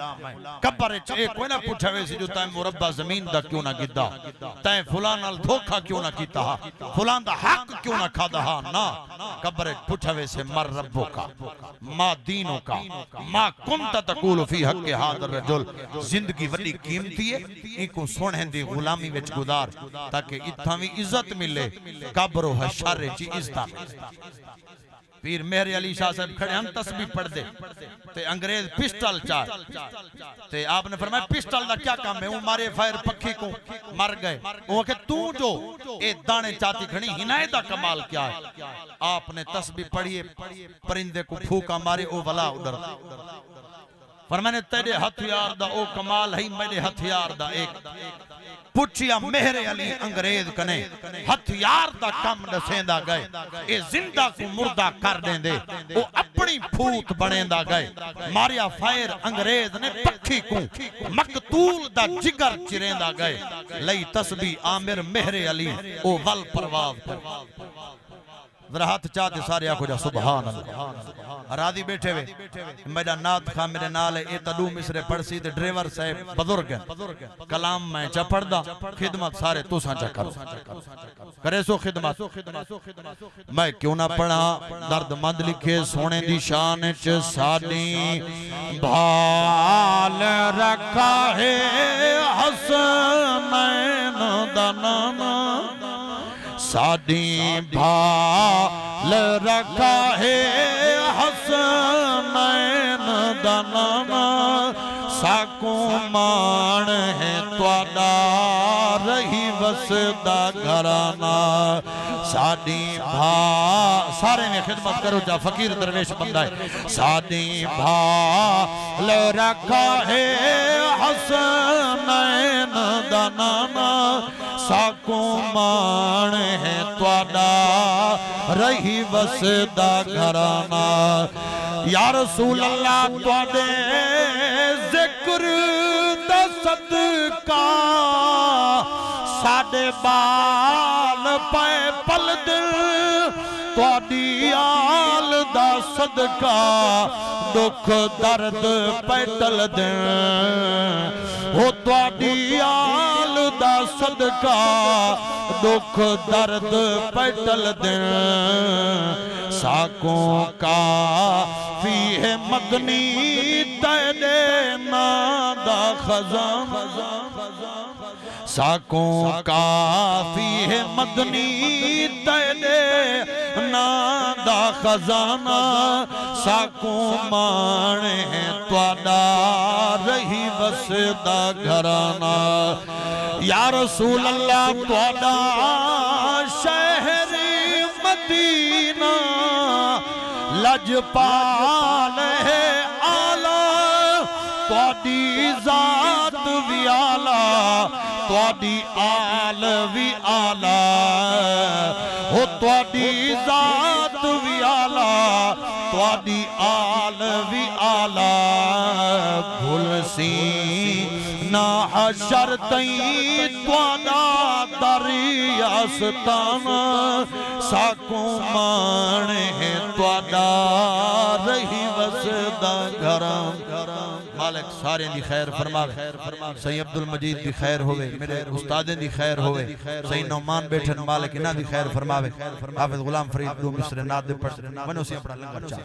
कब्र ए कोई ना पूछावे सी जो तै मुरब्बा जमीन दा क्यों ना गिद्दा तै फलां नाल धोखा क्यों ना कीता फलां दा हक क्यों ना खादा ना कब्र पूछावे से मर रब्बो का मा दीनो का मा कुंत तकूल फी हक हादर रजुल जिंदगी बड़ी कीमती है इको सोने दी गुलामी विच गुजार ताकि इत्थां भी इज्जत मिले कब्र हशर च इज्जत पीर मेहर अली शाह साहब खड़े हम तस्बीह पढ़ दे ते अंग्रेज पिस्टल चार ते आपने फरमाया पिस्टल दा क्या काम है वो मारे फायर पक्षी को मर गए वो के तू जो ए दाने चाती खड़ी हिनायत दा कमाल क्या है आपने तस्बीह पढ़िए परिंदे को फूका मारे ओ वला उधर फरमाने तेरे हथियार दा ओ कमाल है मेरे हथियार दा एक पुछिया मेहर अली अंग्रेज कने हथियार दा कम दसेंदा गए ए जिंदा को मुर्दा कर देंदे ओ अपनी फूट बनेंदा गए मारिया फायर अंग्रेज ने पक्षी को मकतूल दा जिगर चिरेंदा गए लई तस्बीह आमिर मेहर अली ओ वल परवाज जरा हाथ चाहते सारे आखो जा सुभान अल्लाह। राजी बैठे वे मेरा नाथ खा मेरे नाल ए तदू मिसरे पड़सी ते ड्राइवर साहब बुजुर्ग कलाम मैं च पढ़दा खिदमत सारे तुसां च करो करे सो खिदमत मैं क्यों ना पढ़ा दर्दमंद लिखे सोने दी शान च साडी भाल रखा है हसनैन दा नाना साडी भाल रखा है हसनैन दा नाना साकू मान है त्वाडा रही वसदा घराना साडी भा सारे ने खिदमत करो जा फकीर दरवेश बंदा है साडी भाल रखा है हसनैन दा नाना साकू मान है त्वाडा रही वसदा घराना या रसूल अल्लाह त्वाडे जिक्र दा सदका साडे बाल पे पल दिल त्वाडी आल दा सदका दुख दर्द पैटल दिन हो त्वाडी आल दा सदका दुख दर्द पैटल दिन साकों का फी है मदनी तेरे नादा खजाना साकों का फी है मदनी तेरे नादा खजाना साकों मान है त्वाडा रही वसदा घराना या रसूल अल्लाह त्वाडा शहरी मदीना लजपाल है आला त्वाडी जात भी आला त्वाडी आल भी आला हो त्वाडी जात भी आला त्वाडी आल भी आला भुल सी ना हशर तई त्वाडा दरियास्ताना साकू मान है त्वाडा रही वसदा घरां मालिक सारे दी खैर फरमावे सही अब्दुल मजीद दी खैर होवे मेरे उस्तादे दी खैर होवे सही नौमान बैठन मालिक इना दी खैर फरमावे हाफिज गुलाम फरीद दो मिसरे नाद दे पढ़ मनो सी अपना लंगर चा